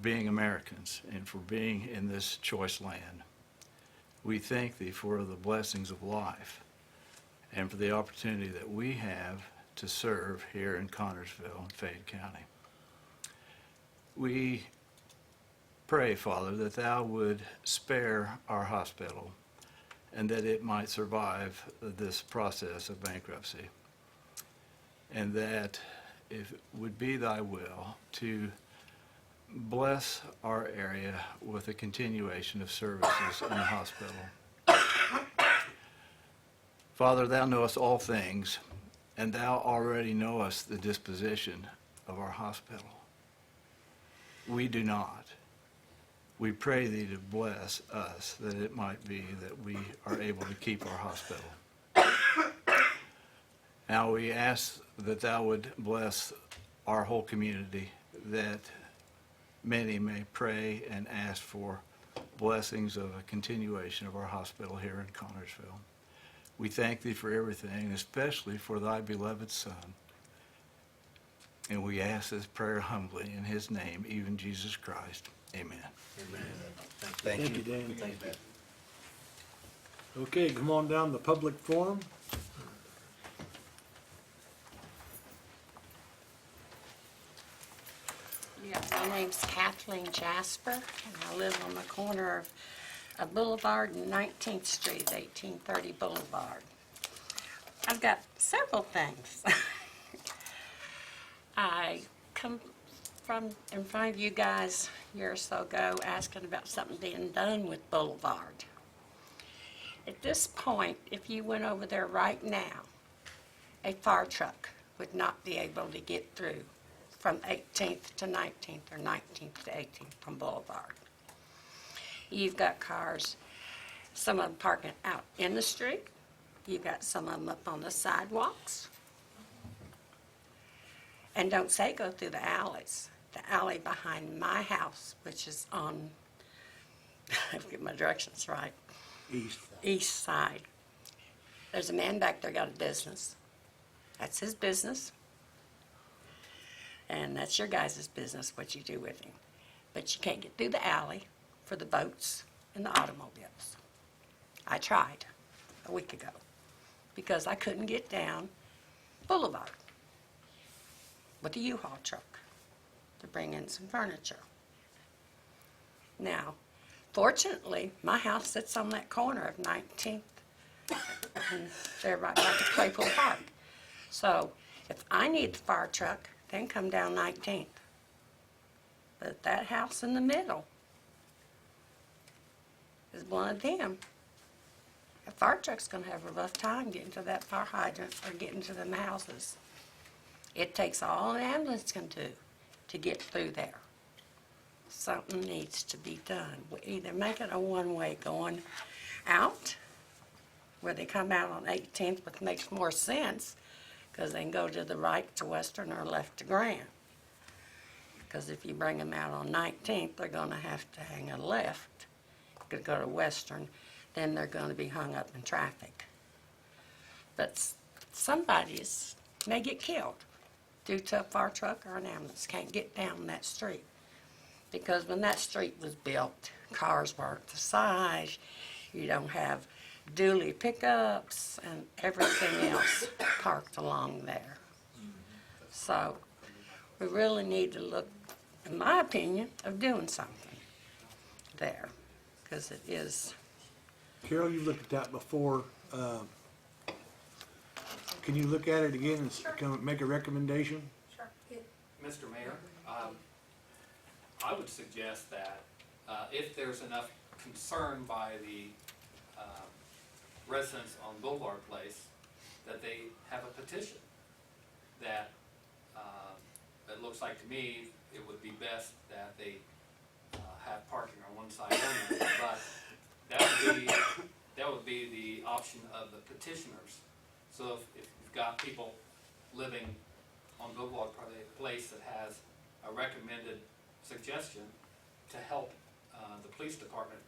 Speaker 7: being Americans and for being in this choice land. We thank Thee for the blessings of life and for the opportunity that we have to serve here in Connersville and Fayette County. We pray, Father, that Thou would spare our hospital and that it might survive this process of bankruptcy, and that if it would be Thy will to bless our area with a continuation of services in the hospital. Father, Thou knowest all things, and Thou already knowest the disposition of our hospital. We do not. We pray Thee to bless us, that it might be that we are able to keep our hospital. Now we ask that Thou would bless our whole community, that many may pray and ask for blessings of a continuation of our hospital here in Connersville. We thank Thee for everything, especially for Thy beloved Son. And we ask this prayer humbly in His name, even Jesus Christ. Amen.
Speaker 1: Amen. Thank you, Dan. Okay, come on down to the public forum.
Speaker 15: Yeah, my name's Kathleen Jasper, and I live on the corner of a Boulevard and 19th Street, 1830 Boulevard. I've got several things. I come from in front of you guys a year or so ago asking about something being done with Boulevard. At this point, if you went over there right now, a fire truck would not be able to get through from 18th to 19th or 19th to 18th from Boulevard. You've got cars, some of them parking out in the street. You've got some of them up on the sidewalks. And don't say go through the alleys. The alley behind my house, which is on, I have to get my directions right. East side. There's a man back there got a business. That's his business. And that's your guys' business, what you do with him. But you can't get through the alley for the boats and the automobiles. I tried a week ago because I couldn't get down Boulevard with a U-Haul truck to bring in some furniture. Now, fortunately, my house sits on that corner of 19th and they're right back to Claypool Park. So if I need the fire truck, then come down 19th. But that house in the middle is one of them. A fire truck's gonna have a rough time getting to that fire hydrant or getting to them houses. It takes all an ambulance can do to get through there. Something needs to be done. We either make it a one-way going out, where they come out on 18th, which makes more sense, because they can go to the right to Western or left to Grand. Because if you bring them out on 19th, they're gonna have to hang a left, to go to Western, then they're gonna be hung up in traffic. But somebody's may get killed due to a fire truck or an ambulance can't get down that street. Because when that street was built, cars were at the side, you don't have dually pickups and everything else parked along there. So we really need to look, in my opinion, of doing something there, because it is.
Speaker 1: Carol, you looked at that before. Can you look at it again and come make a recommendation?
Speaker 6: Sure. Mr. Mayor, I would suggest that if there's enough concern by the residents on Boulevard Place, that they have a petition that it looks like to me it would be best that they have parking on one side only, but that would be the option of the petitioners. So if you've got people living on Boulevard Place that has a recommended suggestion to help the police department,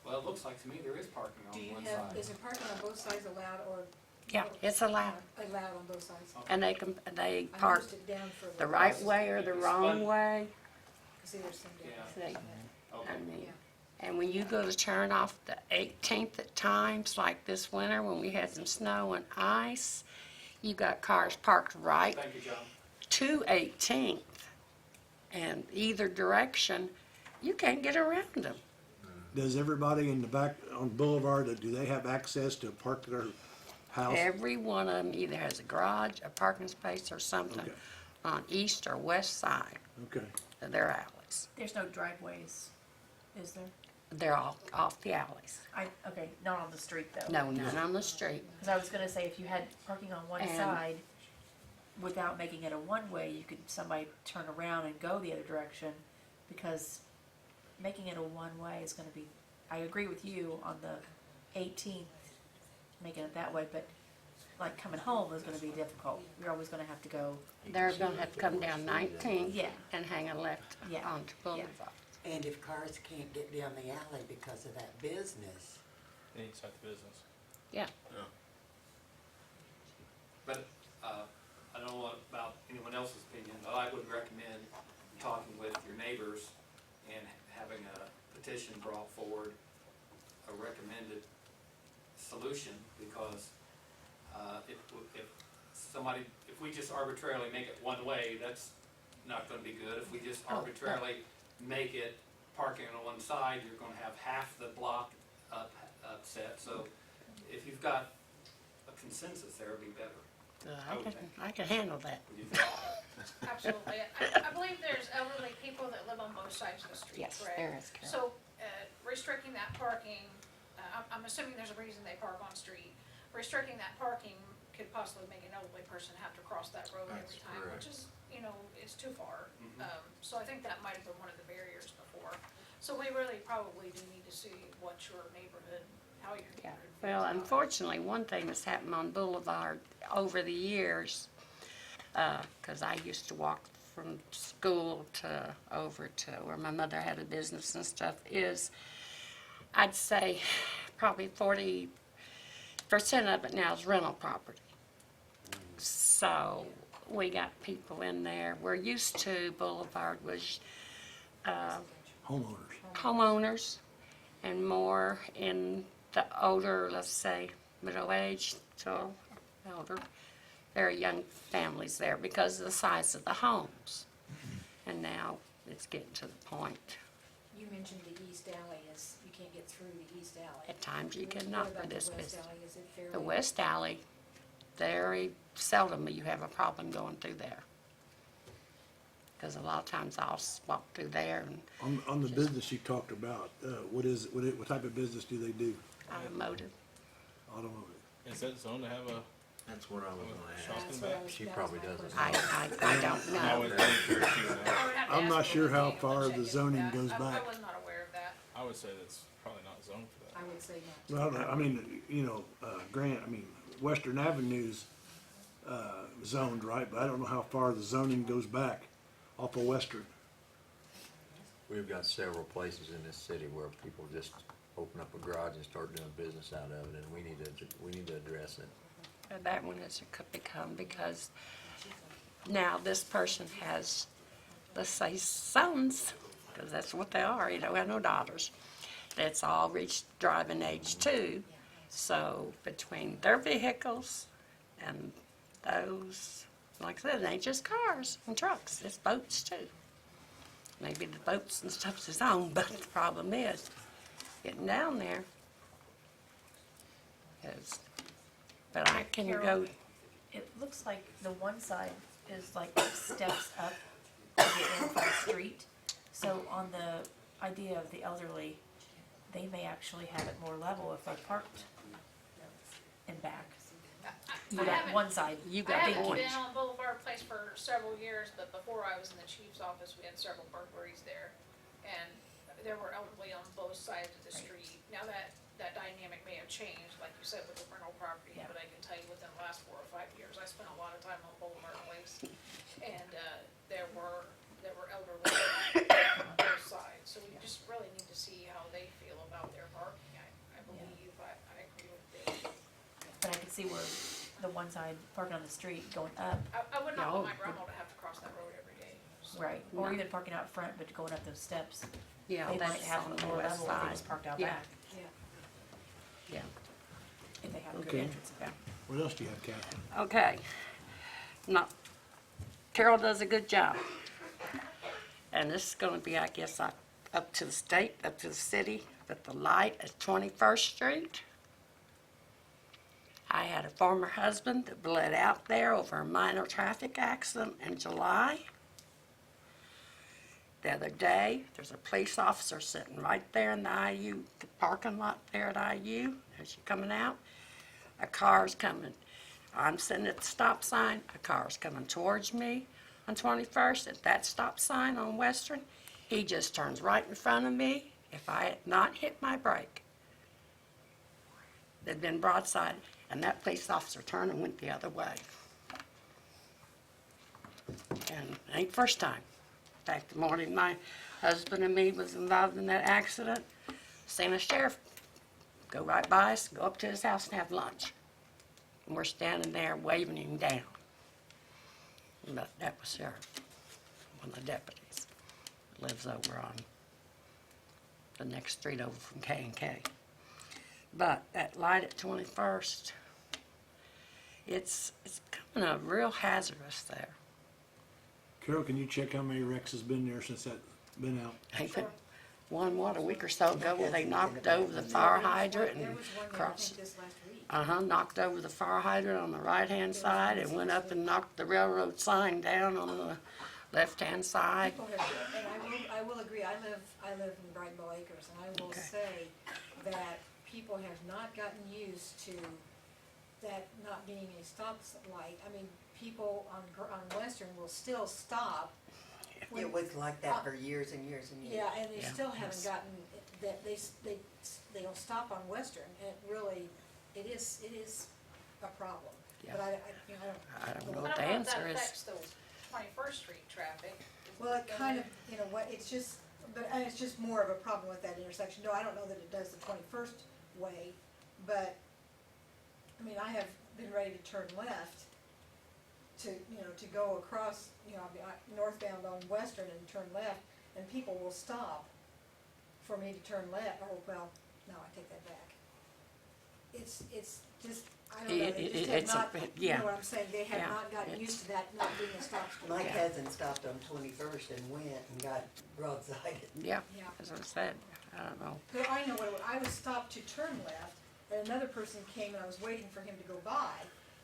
Speaker 6: well, it looks like to me there is parking
Speaker 12: Do
Speaker 6: on
Speaker 12: you
Speaker 6: one
Speaker 12: have,
Speaker 6: side.
Speaker 12: is there parking on both sides allowed, or?
Speaker 15: Yeah, it's allowed.
Speaker 12: Allowed on both sides?
Speaker 15: And they
Speaker 12: I
Speaker 15: park
Speaker 12: noticed it down for
Speaker 15: the right way or the wrong way.
Speaker 12: See, there's some
Speaker 6: Yeah.
Speaker 12: down.
Speaker 15: See, I mean, and when you go to turn off the 18th at times, like this winter when we had some snow and ice, you got cars parked right
Speaker 6: Thank you, John.
Speaker 15: to 18th. And either direction, you can't get around them.
Speaker 1: Does everybody in the back on Boulevard, do they have access to park their house?
Speaker 15: Every one of them either has a garage, a parking space, or something
Speaker 1: Okay.
Speaker 15: on east or west side
Speaker 1: Okay.
Speaker 15: of their alleys.
Speaker 9: There's no driveways, is there?
Speaker 15: They're all off the alleys.
Speaker 9: Okay, not on the street though.
Speaker 15: No, none on the street.
Speaker 9: Because I was gonna say, if you had parking on one
Speaker 15: And-
Speaker 9: side, without making it a one-way, you could, somebody turn around and go the other direction, because making it a one-way is gonna be, I agree with you on the 18th, making it that way, but like coming home is gonna be difficult. You're always gonna have to go,
Speaker 15: They're gonna have to come down 19th
Speaker 9: Yeah.
Speaker 15: and hang a left
Speaker 9: Yeah.
Speaker 15: onto Boulevard.
Speaker 8: And if cars can't get down the alley because of that business,
Speaker 10: Inside the business.
Speaker 15: Yeah.
Speaker 6: But I don't know about anyone else's opinion, but I would recommend talking with your neighbors and having a petition brought forward, a recommended solution, because if we just arbitrarily make it one way, that's not gonna be good. If we just arbitrarily make it parking on one side, you're gonna have half the block upset. So if you've got a consensus there, it'd be better.
Speaker 15: I can handle that.
Speaker 6: What do you think?
Speaker 16: Absolutely. I believe there's elderly people that live on both sides of the street,
Speaker 15: Yes,
Speaker 16: correct?
Speaker 15: there is, Carol.
Speaker 16: So, restricting that parking, I'm assuming there's a reason they park on street. Restricting that parking could possibly make an elderly person have to cross that road every time, which is, it's too far. So I think that might have been one of the barriers before. So we really probably do need to see what your neighborhood, how your
Speaker 15: Yeah.
Speaker 16: neighborhood.
Speaker 15: Well, unfortunately, one thing that's happened on Boulevard over the years, because I used to walk from school over to where my mother had a business and stuff, is I'd say probably 40% of it now is rental property. So we got people in there. We're used to Boulevard was homeowners and more in the older, let's say, middle age to elder. There are young families there because of the size of the homes. And now it's getting to the point.
Speaker 12: You mentioned the east alley is, you can't get through the east alley.
Speaker 15: At times you
Speaker 12: What
Speaker 15: cannot
Speaker 12: about
Speaker 15: for
Speaker 12: the
Speaker 15: this
Speaker 12: west
Speaker 15: business.
Speaker 12: alley? Is it fairly?
Speaker 15: The west alley, very seldom you have a problem going through there. Because a lot of times I'll walk through there and
Speaker 1: On the business you talked about, what type of business do they do?
Speaker 15: automotive.
Speaker 1: Automotive.
Speaker 10: Is that zone to have a
Speaker 3: That's what I was gonna
Speaker 10: shop
Speaker 3: ask.
Speaker 10: in the back?
Speaker 3: She probably doesn't.
Speaker 15: I don't
Speaker 10: I
Speaker 15: know.
Speaker 10: would think there too,
Speaker 16: I would have to
Speaker 1: I'm
Speaker 16: ask
Speaker 1: not sure how
Speaker 16: Louisiana to
Speaker 1: far
Speaker 16: check
Speaker 1: the
Speaker 16: into
Speaker 1: zoning
Speaker 16: that.
Speaker 1: goes
Speaker 16: I
Speaker 1: back.
Speaker 16: was not aware of that.
Speaker 10: I would say that's probably not zoned for that.
Speaker 12: I would say not.
Speaker 1: Well, I mean, Grant, Western Avenue's zoned, right? But I don't know how far the zoning goes back off of Western.
Speaker 3: We've got several places in this city where people just open up a garage and start doing business out of it, and we need to address it.
Speaker 15: That one has become, because now this person has, let's say, sons, because that's what they are, you know, I have no daughters. That's all reached driving age too. So between their vehicles and those, like I said, it ain't just cars and trucks, it's boats too. Maybe the boats and stuff's his own, but the problem is getting down there. But I can
Speaker 9: Carol,
Speaker 15: go,
Speaker 9: It looks like the one side is like steps up to get in from the street. So on the idea of the elderly, they may actually have it more level if they're parked in back. You got
Speaker 16: haven't-
Speaker 9: one side.
Speaker 15: you
Speaker 16: I
Speaker 15: got
Speaker 16: haven't
Speaker 15: points.
Speaker 16: been on Boulevard Place for several years, but before I was in the chief's office, we had several burglaries there. And there were elderly on both sides of the street. Now that dynamic may have changed, like you said, with the rental property,
Speaker 9: Yeah.
Speaker 16: but I can tell you within the last 4 or 5 years, I spent a lot of time on Boulevard Place. And, there were elderly on both sides, so we just really need to see how they feel about their parking. I believe, I agree with Dave.
Speaker 9: But I could see where the one side parking on the street going up,
Speaker 16: I would not
Speaker 15: No.
Speaker 16: want my grandma to have to cross that road every day. So.
Speaker 9: right, or
Speaker 15: No.
Speaker 9: even parking out front, but going up those steps.
Speaker 15: yeah,
Speaker 9: They might
Speaker 15: that's
Speaker 9: have
Speaker 15: on
Speaker 9: a
Speaker 15: the
Speaker 9: more
Speaker 15: west
Speaker 9: level if they
Speaker 15: side.
Speaker 9: just parked out
Speaker 15: Yeah.
Speaker 9: back,
Speaker 15: Yeah.
Speaker 9: if they have a good
Speaker 1: Okay.
Speaker 9: entrance.
Speaker 1: What else do you have, Kathy?
Speaker 15: Okay. Now, Carol does a good job. And this is gonna be, I guess, up to the state, up to the city, but the light at 21st Street. I had a former husband that bled out there over a minor traffic accident in July. The other day, there's a police officer sitting right there in the IU, the parking lot there at IU, as you're coming out. A car's coming. I'm sitting at the stop sign, a car's coming towards me on 21st at that stop sign on Western. He just turns right in front of me. If I had not hit my brake, they'd been broadside, and that police officer turned and went the other way. And it ain't the first time. In fact, the morning my husband and me was involved in that accident, seen a sheriff go right by us, go up to his house and have lunch. And we're standing there waving him down. But that was sheriff, one of the deputies, lives over on the next street over from K&K. But that light at 21st, it's becoming a real hazardous there.
Speaker 1: Carol, can you check how many wrecks has been there since that been out?
Speaker 15: They put one, a week or so ago, where they knocked over the fire hydrant
Speaker 12: There
Speaker 15: and
Speaker 12: was one there, I
Speaker 15: crossed.
Speaker 12: think, this last week.
Speaker 15: Knocked over the fire hydrant on the right-hand side and went up and knocked the railroad sign down on the left-hand side.
Speaker 12: People have, and I will agree, I live in Brighton Bow Acres, and I will
Speaker 15: Okay.
Speaker 12: say that people have not gotten used to that not being a stop light. I mean, people on Western will still stop. when-
Speaker 8: It was like that for years and years and years.
Speaker 12: Yeah, and they
Speaker 15: Yeah.
Speaker 12: still haven't gotten, that they'll stop on Western, and it really, it is a problem.
Speaker 15: Yeah.
Speaker 12: But you know,
Speaker 15: I don't know
Speaker 16: I
Speaker 15: what
Speaker 16: don't
Speaker 15: the
Speaker 16: know if
Speaker 15: answer
Speaker 16: that
Speaker 15: is.
Speaker 16: affects the 21st Street traffic.
Speaker 12: well, it kind of, you know what, it's just, but it's just more of a problem with that intersection. No, I don't know that it does the 21st way, but, I mean, I have been ready to turn left to, you know, to go across, you know, northbound on Western and turn left, and people will stop for me to turn left. Oh, well, no, I take that back. It's just, I don't know, they just have
Speaker 15: It's a
Speaker 12: not,
Speaker 15: bit-
Speaker 12: you
Speaker 15: yeah.
Speaker 12: know what I'm saying, they have
Speaker 15: Yeah,
Speaker 12: not gotten
Speaker 15: it's-
Speaker 12: used to that not being a stop sign.
Speaker 8: My
Speaker 15: Yeah.
Speaker 8: cousin stopped on 21st and went and got broadsided.
Speaker 15: Yeah,
Speaker 12: Yeah.
Speaker 15: as I said, I don't know.
Speaker 12: But I know what, I was stopped to turn left, and another person came and I was waiting for him to go by.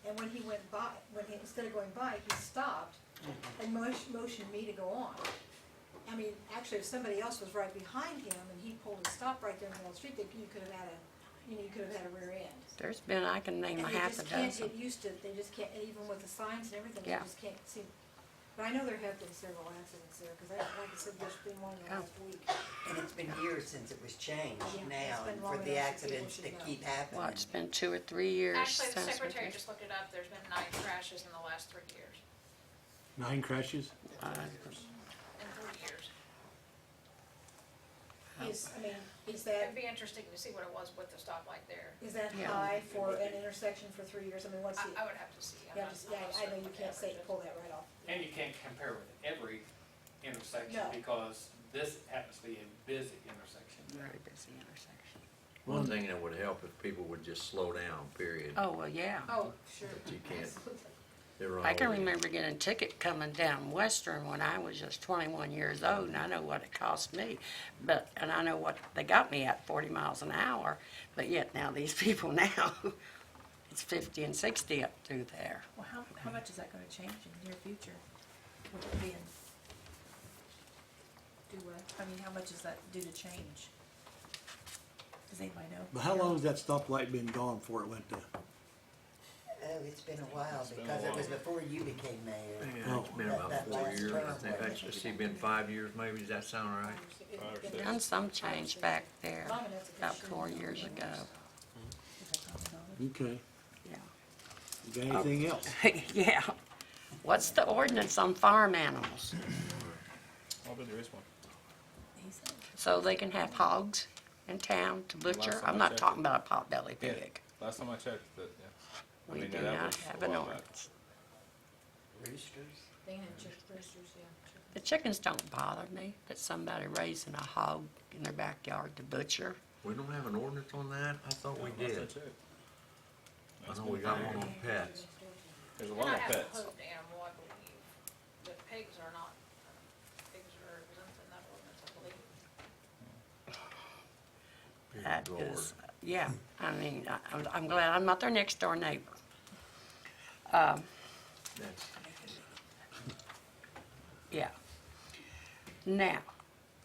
Speaker 12: And when he went by, instead of going by, he stopped and motioned me to go on. I mean, actually, if somebody else was right behind him and he pulled a stop right there in the middle of the street, you could have had a rear end.
Speaker 15: There's been, I can name
Speaker 12: And
Speaker 15: a
Speaker 12: they
Speaker 15: half a
Speaker 12: just can't
Speaker 15: dozen.
Speaker 12: get used to it, they just can't, and even with the signs and everything, they
Speaker 15: Yeah.
Speaker 12: just can't seem, But I know there have been several accidents there, cause like I said, there's been one in the last week.
Speaker 8: And it's been years since it was changed
Speaker 12: Yeah,
Speaker 8: now,
Speaker 12: it's been
Speaker 8: and
Speaker 12: long
Speaker 8: for the
Speaker 12: enough that people
Speaker 8: accidents to
Speaker 12: should know.
Speaker 8: keep
Speaker 15: Well,
Speaker 8: happening.
Speaker 15: it's been 2 or 3 years
Speaker 16: Actually, the
Speaker 15: since we
Speaker 16: secretary
Speaker 15: did.
Speaker 16: just looked it up, there's been 9 crashes in the last 3 years,
Speaker 1: 9 crashes?
Speaker 16: in 3 years.
Speaker 12: Is that,
Speaker 16: It'd be interesting to see what it was with the stoplight there.
Speaker 12: is that
Speaker 15: Yeah.
Speaker 12: high for an intersection for 3 years? I mean, what's the,
Speaker 16: I would have to see. I'm
Speaker 12: yeah,
Speaker 16: not-
Speaker 12: just,
Speaker 16: I'm
Speaker 12: yeah,
Speaker 16: not
Speaker 12: I know
Speaker 16: certain
Speaker 12: you
Speaker 16: what the
Speaker 12: can't say,
Speaker 16: average is.
Speaker 12: pull that right off.
Speaker 6: And you can't compare with every intersection
Speaker 12: No.
Speaker 6: because this happens to be a busy intersection.
Speaker 15: Very busy intersection.
Speaker 3: One thing that would help if people would just slow down, period.
Speaker 15: Oh, well, yeah.
Speaker 12: Oh, sure.
Speaker 3: But you can't.
Speaker 12: Absolutely.
Speaker 3: They run
Speaker 15: I can
Speaker 3: over you.
Speaker 15: remember getting a ticket coming down Western when I was just 21 years old, and I know what it cost me. And I know what they got me at, 40 miles an hour. But yet now these people now, it's 50 and 60 up through there.
Speaker 9: Well, how much is that gonna change in the near future? With it being,
Speaker 12: Do what?
Speaker 9: I mean, how much is that due to change? Does anybody know?
Speaker 1: But how long has that stoplight been gone before it went to?
Speaker 8: Oh, it's been a while,
Speaker 10: been a
Speaker 8: because it was
Speaker 10: while.
Speaker 8: before you became mayor.
Speaker 3: Yeah, it's been
Speaker 8: That-
Speaker 3: about
Speaker 8: that
Speaker 3: 4
Speaker 8: last
Speaker 3: years, I
Speaker 8: term
Speaker 3: think,
Speaker 8: was-
Speaker 3: that's, it's been 5 years maybe, does that sound right?
Speaker 10: 5 or 6.
Speaker 15: Done some change back there
Speaker 12: Long enough to
Speaker 15: about
Speaker 12: consume
Speaker 15: 4
Speaker 12: it.
Speaker 15: years ago.
Speaker 1: Okay.
Speaker 15: Yeah.
Speaker 1: You got anything else?
Speaker 15: Yeah. What's the ordinance on farm animals?
Speaker 10: Oh, but there is one.
Speaker 15: So they can have hogs in town to butcher?
Speaker 10: Last time
Speaker 15: I'm
Speaker 10: I
Speaker 15: not
Speaker 10: checked
Speaker 15: talking about a potbelly
Speaker 10: Yeah.
Speaker 15: pig.
Speaker 10: Last time I checked, that, yeah. I
Speaker 15: We
Speaker 10: mean,
Speaker 15: do
Speaker 10: that
Speaker 15: not
Speaker 10: was a
Speaker 15: have an
Speaker 10: while back.
Speaker 15: ordinance.
Speaker 8: Roosters?
Speaker 12: They can have chicken roosters, yeah.
Speaker 15: The chickens don't bother me, but somebody raising a hog in their backyard to butcher.
Speaker 3: We don't have an ordinance on that? I thought we
Speaker 10: Last I
Speaker 3: did.
Speaker 10: checked.
Speaker 3: I know we got one on pets.
Speaker 10: There's a
Speaker 16: And
Speaker 10: lot
Speaker 16: I
Speaker 10: of
Speaker 16: have a
Speaker 10: pets.
Speaker 16: hooved animal, I believe, but pigs are not, pigs are exempt in that ordinance, I believe.
Speaker 15: That
Speaker 3: Good Lord.
Speaker 15: is, yeah, I mean, I'm glad I'm not their next door neighbor.
Speaker 3: That's,
Speaker 15: Yeah. Now,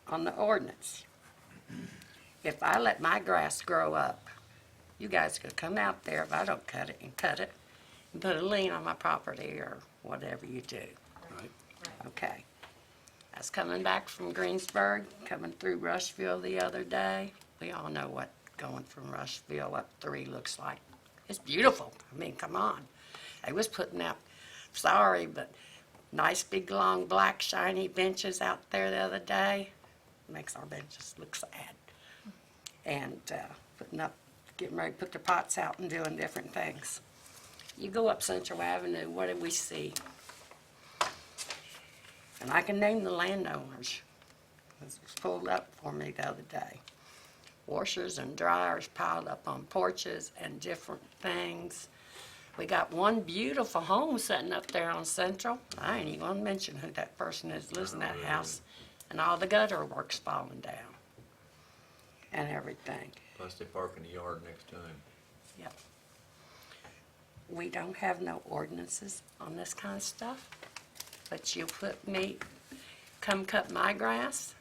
Speaker 15: on the ordinance, if I let my grass grow up, you guys could come out there if I don't cut it and put a lien on my property or whatever you do.
Speaker 1: Right.
Speaker 15: Okay. I was coming back from Greensburg, coming through Rushville the other day. We all know what going from Rushville up 3 looks like. It's beautiful. I mean, come on. They was putting out, sorry, but nice big long black shiny benches out there the other day. Makes our benches look sad. And putting up, getting ready to put their pots out and doing different things. You go up Central Avenue, what do we see? And I can name the landowners. It was pulled up for me the other day. Washers and dryers piled up on porches and different things. We got one beautiful home sitting up there on Central. I ain't even gonna mention who that person is lives in that house. And all the gutter work's falling down. And everything.
Speaker 3: plus they park in the yard next to him.
Speaker 15: Yep. We don't have no ordinances on this kind of stuff, but you put me, come cut my grass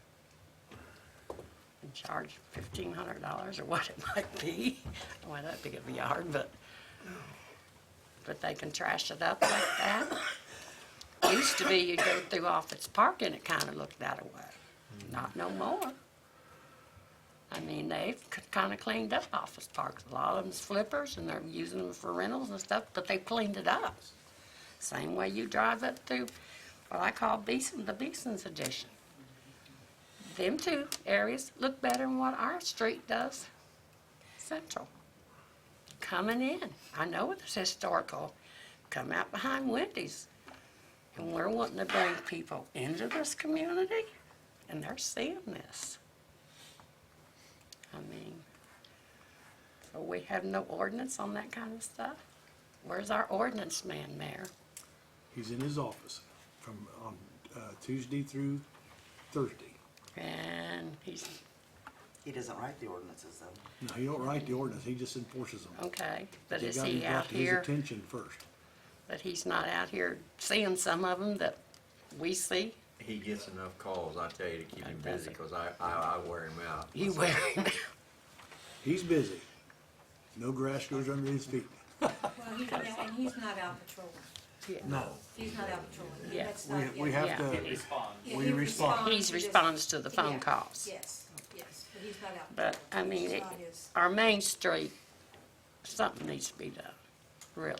Speaker 15: and charge $1,500 or what it might be. I don't want that big of a yard, but they can trash it up like that. Used to be you go through Office Park and it kind of looked that way. Not no more. I mean, they've kind of cleaned up Office Parks. A lot of them's flippers, and they're using them for rentals and stuff, but they've cleaned it up. Same way you drive up through what I call Beeson, the Beeson's Edition. Them two areas look better than what our street does, Central. Coming in, I know it's historical. Come out behind Wendy's, and we're wanting to bring people into this community, and they're seeing this. I mean, so we have no ordinance on that kind of stuff? Where's our ordinance man, Mayor?
Speaker 1: He's in his office from on Tuesday through Thursday.
Speaker 15: And
Speaker 5: He doesn't write the ordinances though.
Speaker 1: No, he don't write the ordinance, he just enforces them.
Speaker 15: okay, but
Speaker 1: They
Speaker 15: is
Speaker 1: gotta be
Speaker 15: he
Speaker 1: brought
Speaker 15: out
Speaker 1: to his
Speaker 15: here,
Speaker 1: attention first.
Speaker 15: but he's not out here seeing some of them that we see?
Speaker 3: He gets enough calls, I tell you, to keep him
Speaker 15: Does
Speaker 3: busy,
Speaker 15: he?
Speaker 3: cause I wear him out.
Speaker 15: You wear him out.
Speaker 1: He's busy. No grass goes under his feet.
Speaker 12: Well, and he's not out patrolling.
Speaker 15: Yeah.
Speaker 1: No.
Speaker 12: He's not out patrolling.
Speaker 15: Yeah.
Speaker 12: That's not-
Speaker 1: We
Speaker 12: yeah.
Speaker 1: have
Speaker 15: Yeah.
Speaker 1: to,
Speaker 6: He responds.
Speaker 12: Yeah,
Speaker 1: we
Speaker 12: he
Speaker 1: respond.
Speaker 15: He
Speaker 12: to this-
Speaker 15: responds to the phone
Speaker 12: yeah,
Speaker 15: calls.
Speaker 12: Yes, yes, but he's not out
Speaker 15: But, I
Speaker 12: patrolling.
Speaker 15: mean,
Speaker 12: It's
Speaker 15: it-
Speaker 12: not his-
Speaker 15: our main street, something needs to be done, really.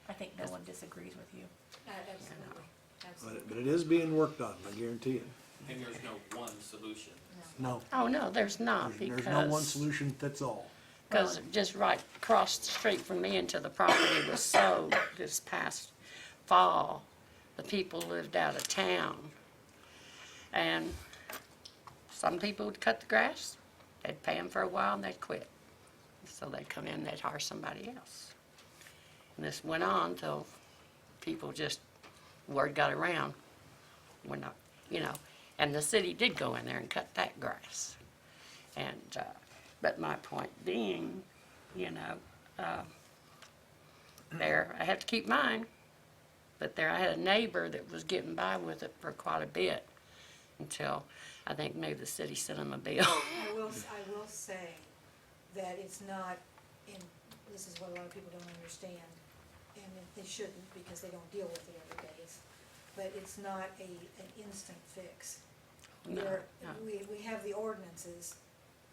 Speaker 9: I think no one disagrees with you.
Speaker 12: Absolutely, absolutely.
Speaker 1: but it is being worked on, I guarantee it.
Speaker 6: And there's no one solution.
Speaker 1: No,
Speaker 15: Oh, no, there's not,
Speaker 1: there's no one
Speaker 15: because,
Speaker 1: solution fits all.
Speaker 15: because just right across the street from me into the property was sold this past fall. The people lived out of town. And some people would cut the grass, they'd pay them for a while and they'd quit. So they'd come in, they'd hire somebody else. And this went on till people just, word got around, we're not, and the city did go in there and cut that grass. And, but my point being, there, I have to keep mine, but there, I had a neighbor that was getting by with it for quite a bit until I think maybe the city sent him a bill.
Speaker 12: I will say that it's not, and this is what a lot of people don't understand, and they shouldn't because they don't deal with it every day, but it's not an instant fix.
Speaker 15: No, no.
Speaker 12: We have the ordinances,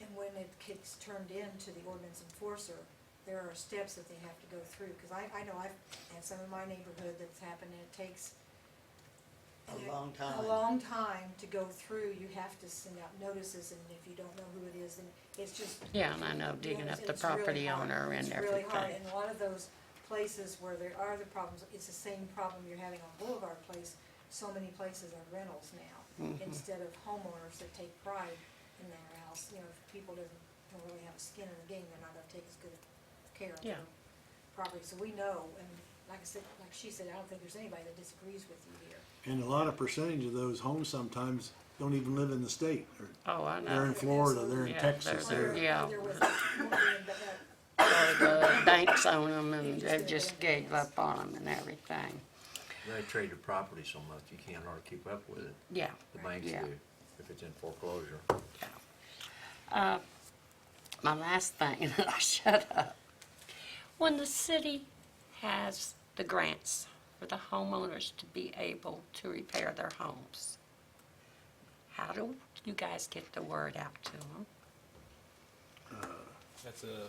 Speaker 12: and when it gets turned in to the ordinance enforcer, there are steps that they have to go through, because I know I've had some in my neighborhood that's happened, and it takes
Speaker 8: A long time.
Speaker 12: a long time to go through. You have to send out notices, and if you don't know who it is, then it's just.
Speaker 15: Yeah, and I know digging up the
Speaker 12: It's really
Speaker 15: property
Speaker 12: hard.
Speaker 15: owner and
Speaker 12: It's really hard,
Speaker 15: everything.
Speaker 12: and a lot of those places where there are the problems, it's the same problem you're having on Boulevard Place. So many places are rentals now,
Speaker 15: Mhm.
Speaker 12: instead of homeowners that take pride in their house. If people don't really have a skin in the game, they're not gonna take as good care of
Speaker 15: Yeah.
Speaker 12: their property. So we know, and like I said, like she said, I don't think there's anybody that disagrees with you here.
Speaker 1: And a lot of percentage of those homes sometimes don't even live in the state.
Speaker 15: Oh, I know.
Speaker 1: They're in Florida, they're in
Speaker 15: Yeah,
Speaker 1: Texas,
Speaker 15: they're-
Speaker 1: they're,
Speaker 15: yeah.
Speaker 12: They're with, but
Speaker 15: Or the banks own them and they just gave up on them and everything.
Speaker 3: They trade the property so much, you can't hardly keep up with it.
Speaker 15: Yeah.
Speaker 3: The banks
Speaker 15: Yeah.
Speaker 3: do, if it's in foreclosure.
Speaker 15: My last thing, shut up. When the city has the grants for the homeowners to be able to repair their homes, how do you guys get the word out to them?
Speaker 10: That's a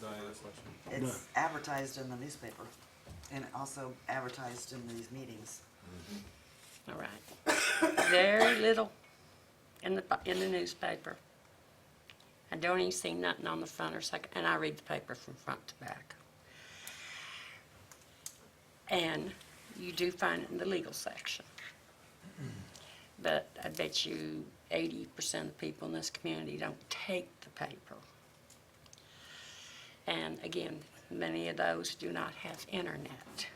Speaker 10: Diana's question.
Speaker 5: It's advertised in the newspaper, and also advertised in these meetings.
Speaker 15: All right. Very little in the newspaper. I don't even see nothing on the front or second, and I read the paper from front to back. And you do find it in the legal section. But I bet you 80% of the people in this community don't take the paper. And again, many of those do not have internet.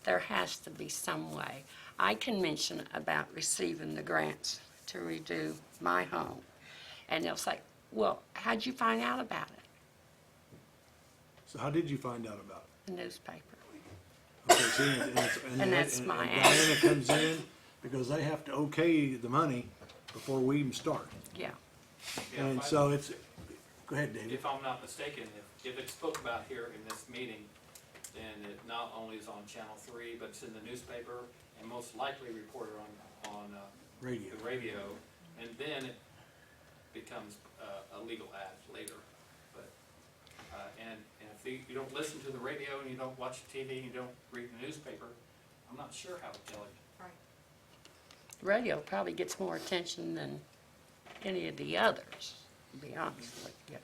Speaker 15: There has to be some way. I can mention about receiving the grants to redo my home. And they'll say, well, how'd you find out about it?
Speaker 1: so how did you find out about
Speaker 15: The newspaper.
Speaker 1: it? Okay, see,
Speaker 15: And that's my
Speaker 1: Diana
Speaker 15: answer.
Speaker 1: comes in, because they have to okay the money before we even start.
Speaker 15: Yeah.
Speaker 6: Yeah,
Speaker 1: And
Speaker 6: if I-
Speaker 1: so it's, go ahead, David.
Speaker 6: If I'm not mistaken, if it's spoke about here in this meeting, then it not only is on Channel 3, but it's in the newspaper and most likely reported on
Speaker 1: Radio.
Speaker 6: the radio, and then it becomes a legal ad later. But, and if you don't listen to the radio and you don't watch the TV and you don't read the newspaper, I'm not sure how to tell you.
Speaker 12: right.
Speaker 15: Radio probably gets more attention than any of the others, to be honest with you,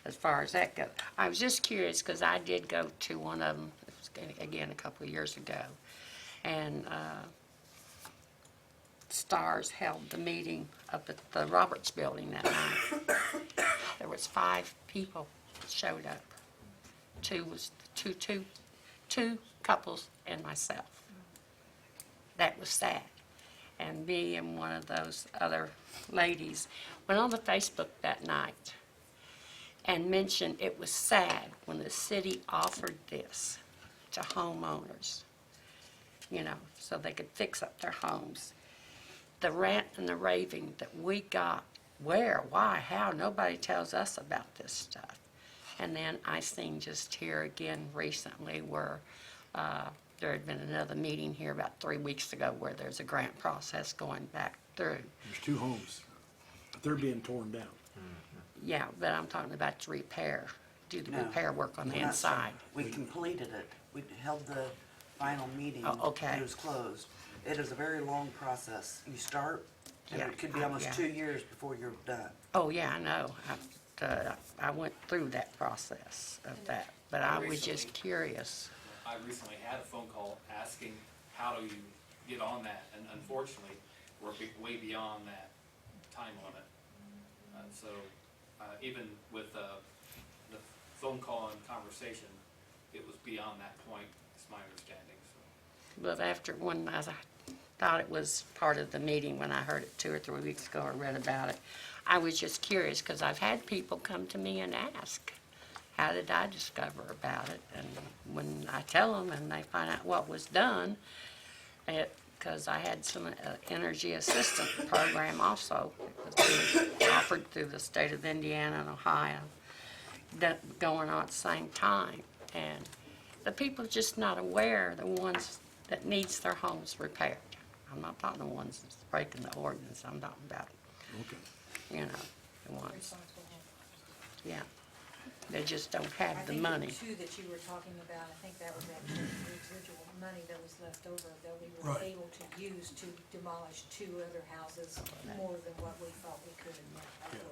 Speaker 15: as far as that goes. I was just curious, because I did go to one of them, it was, again, a couple of years ago, and Stars held the meeting up at the Roberts Building that night. There was 5 people showed up. Two couples and myself. That was sad. And me and one of those other ladies went on the Facebook that night and mentioned it was sad when the city offered this to homeowners, so they could fix up their homes. The rant and the raving that we got, where, why, how, nobody tells us about this stuff. And then I seen just here again recently where there had been another meeting here about 3 weeks ago where there's a grant process going back through.
Speaker 1: There's 2 homes, but they're being torn down.
Speaker 15: Yeah, but I'm talking about to repair, do the
Speaker 5: No,
Speaker 15: repair work on the
Speaker 5: we're not
Speaker 15: inside.
Speaker 5: We completed it. We held the final meeting.
Speaker 15: Oh, okay.
Speaker 5: It was closed. It is a very long process. You start, and
Speaker 15: Yeah,
Speaker 5: it could be almost
Speaker 15: yeah.
Speaker 5: 2 years before you're done.
Speaker 15: Oh, yeah, I know. I went through that process of that, but I was just curious.
Speaker 6: I recently had a phone call asking, how do you get on that? And unfortunately, we're way beyond that time limit. So even with the phone call and conversation, it was beyond that point, is my understanding, so.
Speaker 15: But after when I thought it was part of the meeting, when I heard it 2 or 3 weeks ago or read about it, I was just curious, because I've had people come to me and ask, how did I discover about it? And when I tell them and they find out what was done, because I had some energy assistance program also, it was being offered through the state of Indiana and Ohio, that going on at the same time. And the people just not aware, the ones that needs their homes repaired. I'm not talking the ones that's breaking the ordinance, I'm talking about,
Speaker 1: Okay.
Speaker 15: you know, the ones,
Speaker 12: Responsible home.
Speaker 15: yeah. They just don't have the
Speaker 12: I
Speaker 15: money.
Speaker 12: think the two that you were talking about, I think that was actually residual money that was left over that we were
Speaker 1: Right.
Speaker 12: able to use to demolish 2 other houses more than what we thought we could.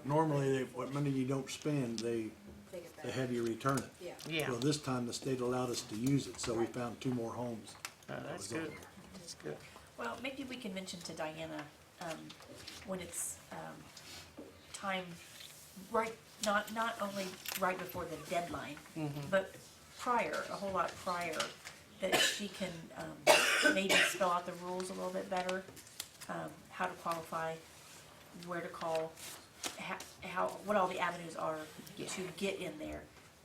Speaker 1: Normally, what money you don't spend, they
Speaker 12: Take it
Speaker 1: they
Speaker 12: back.
Speaker 1: have you return it.
Speaker 12: Yeah.
Speaker 15: Yeah,
Speaker 1: Well, this time the state allowed us to use it, so we found 2 more homes.
Speaker 15: that's good, that's good.
Speaker 9: Well, maybe we can mention to Diana, when it's, time, right, not only right before the deadline, but prior, a whole lot prior, that she can, maybe spell out the rules a little bit better, how to qualify, where to call, how, what all the avenues are to get in there,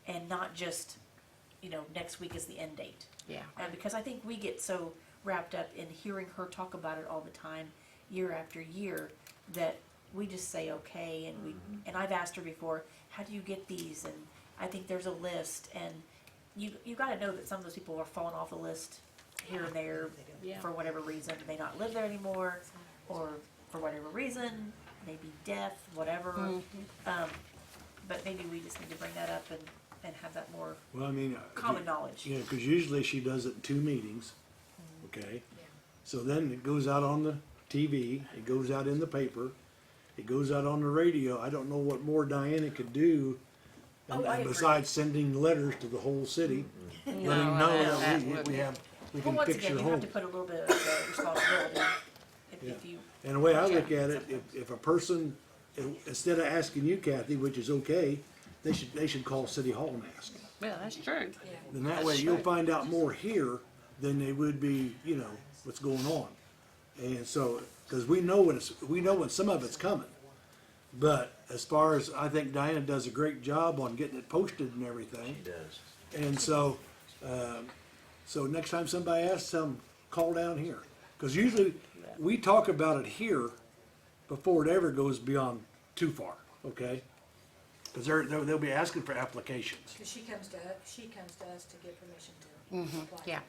Speaker 9: and not just, next week is the end date.
Speaker 15: Yeah,
Speaker 9: Because I think we get so wrapped up in hearing her talk about it all the time, year after year, that we just say okay, and and I've asked her before, how do you get these? And I think there's a list, and you gotta know that some of those people are falling off the list here and there
Speaker 15: Yeah.
Speaker 9: for whatever reason, may not live there anymore, or for whatever reason, maybe death, whatever. But maybe we just need to bring that up and have that more
Speaker 1: Well, I mean.
Speaker 9: common knowledge.
Speaker 1: Yeah, because usually she does it in 2 meetings, okay? So then it goes out on the TV, it goes out in the paper, it goes out on the radio. I don't know what more Diana could do,
Speaker 9: Oh, I agree.
Speaker 1: besides sending letters to the whole city, letting
Speaker 15: No,
Speaker 1: them know
Speaker 15: that
Speaker 1: that we
Speaker 15: wouldn't.
Speaker 1: have, we
Speaker 9: Well,
Speaker 1: can
Speaker 9: once
Speaker 1: fix
Speaker 9: again,
Speaker 1: your
Speaker 9: you have to
Speaker 1: home.
Speaker 9: put a little bit of responsibility if you.
Speaker 1: And the way I look at it, if a person, instead of asking you, Kathy, which is okay, they should call City Hall and ask.
Speaker 15: well, that's true.
Speaker 1: Then that
Speaker 15: That's
Speaker 1: way you'll
Speaker 15: true.
Speaker 1: find out more here than they would be, what's going on. And so, cause we know when some of it's coming. But as far as, I think Diana does a great job on getting it posted and everything.
Speaker 3: She does.
Speaker 1: And so, so next time somebody asks them, call down here. Cause usually we talk about it here before it ever goes beyond too far, okay? Cause they'll be asking for applications.
Speaker 12: Because she comes to us to get permission to apply.
Speaker 15: Yeah,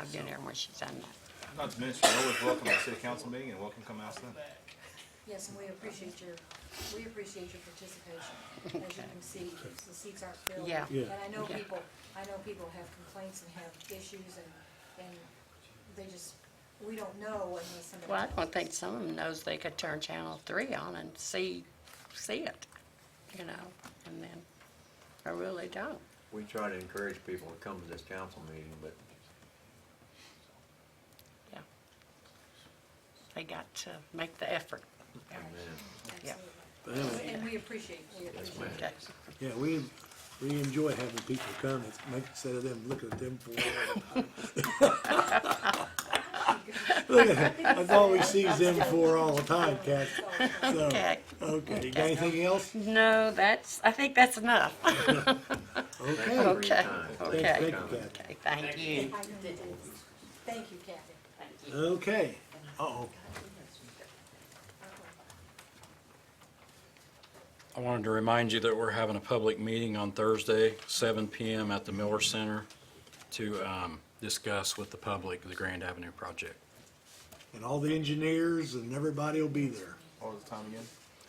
Speaker 15: I've been there when she's done that.
Speaker 10: Not to mention, you're always welcome to a city council meeting and welcome to come ask them.
Speaker 12: Yes, and we appreciate your participation. As you can see, the seats aren't filled.
Speaker 15: Yeah.
Speaker 1: Yeah.
Speaker 12: And I know
Speaker 15: Yeah.
Speaker 12: people have complaints and have issues and they just, we don't know unless somebody.
Speaker 15: Well, I
Speaker 12: tells
Speaker 15: don't
Speaker 12: us.
Speaker 15: think some of them knows they could turn Channel 3 on and see it, and then, I really don't.
Speaker 3: We try to encourage people to come to this council meeting, but
Speaker 15: Yeah. They got to make the effort. Yeah.
Speaker 1: But anyway,
Speaker 12: And we appreciate it.
Speaker 15: Okay.
Speaker 1: yeah, we enjoy having people come, instead of them looking at them for all the time. Look at, that's all we see them for all the time, Kat. So,
Speaker 15: Okay.
Speaker 1: okay, you got anything else?
Speaker 15: No, I think that's enough.
Speaker 1: Okay.
Speaker 15: Okay,
Speaker 3: Thank
Speaker 15: okay.
Speaker 1: Thank you, Kathy.
Speaker 15: Okay, thank you.
Speaker 12: Thank you, Kathy.
Speaker 1: Okay, uh-oh.
Speaker 11: I wanted to remind you that we're having a public meeting on Thursday, 7 PM at the Miller Center to discuss with the public the Grand Avenue project.
Speaker 1: And all the engineers and everybody will be there.
Speaker 10: What was the time again?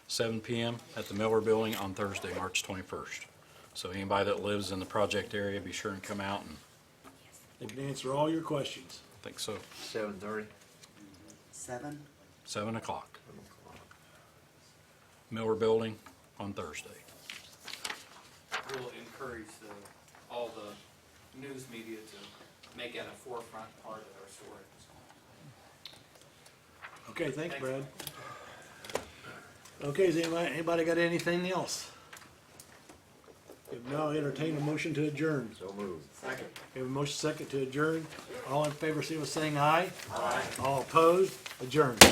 Speaker 11: 7 PM at the Miller Building on Thursday, March 21st. So anybody that lives in the project area, be sure and come out, and
Speaker 1: They can answer all your questions.
Speaker 11: I think so,
Speaker 3: 7:30.
Speaker 5: 7?
Speaker 11: 7 o'clock. Miller Building on Thursday.
Speaker 6: We'll encourage all the news media to make it a forefront part of our story.
Speaker 1: Okay, thanks,
Speaker 6: Thanks.
Speaker 1: Brad. Okay, is anybody got anything else? If no, entertain a motion to adjourn.
Speaker 3: So moved. Second.
Speaker 1: We have a motion second to adjourn. All in favor, say by saying aye. Aye. All opposed, adjourned.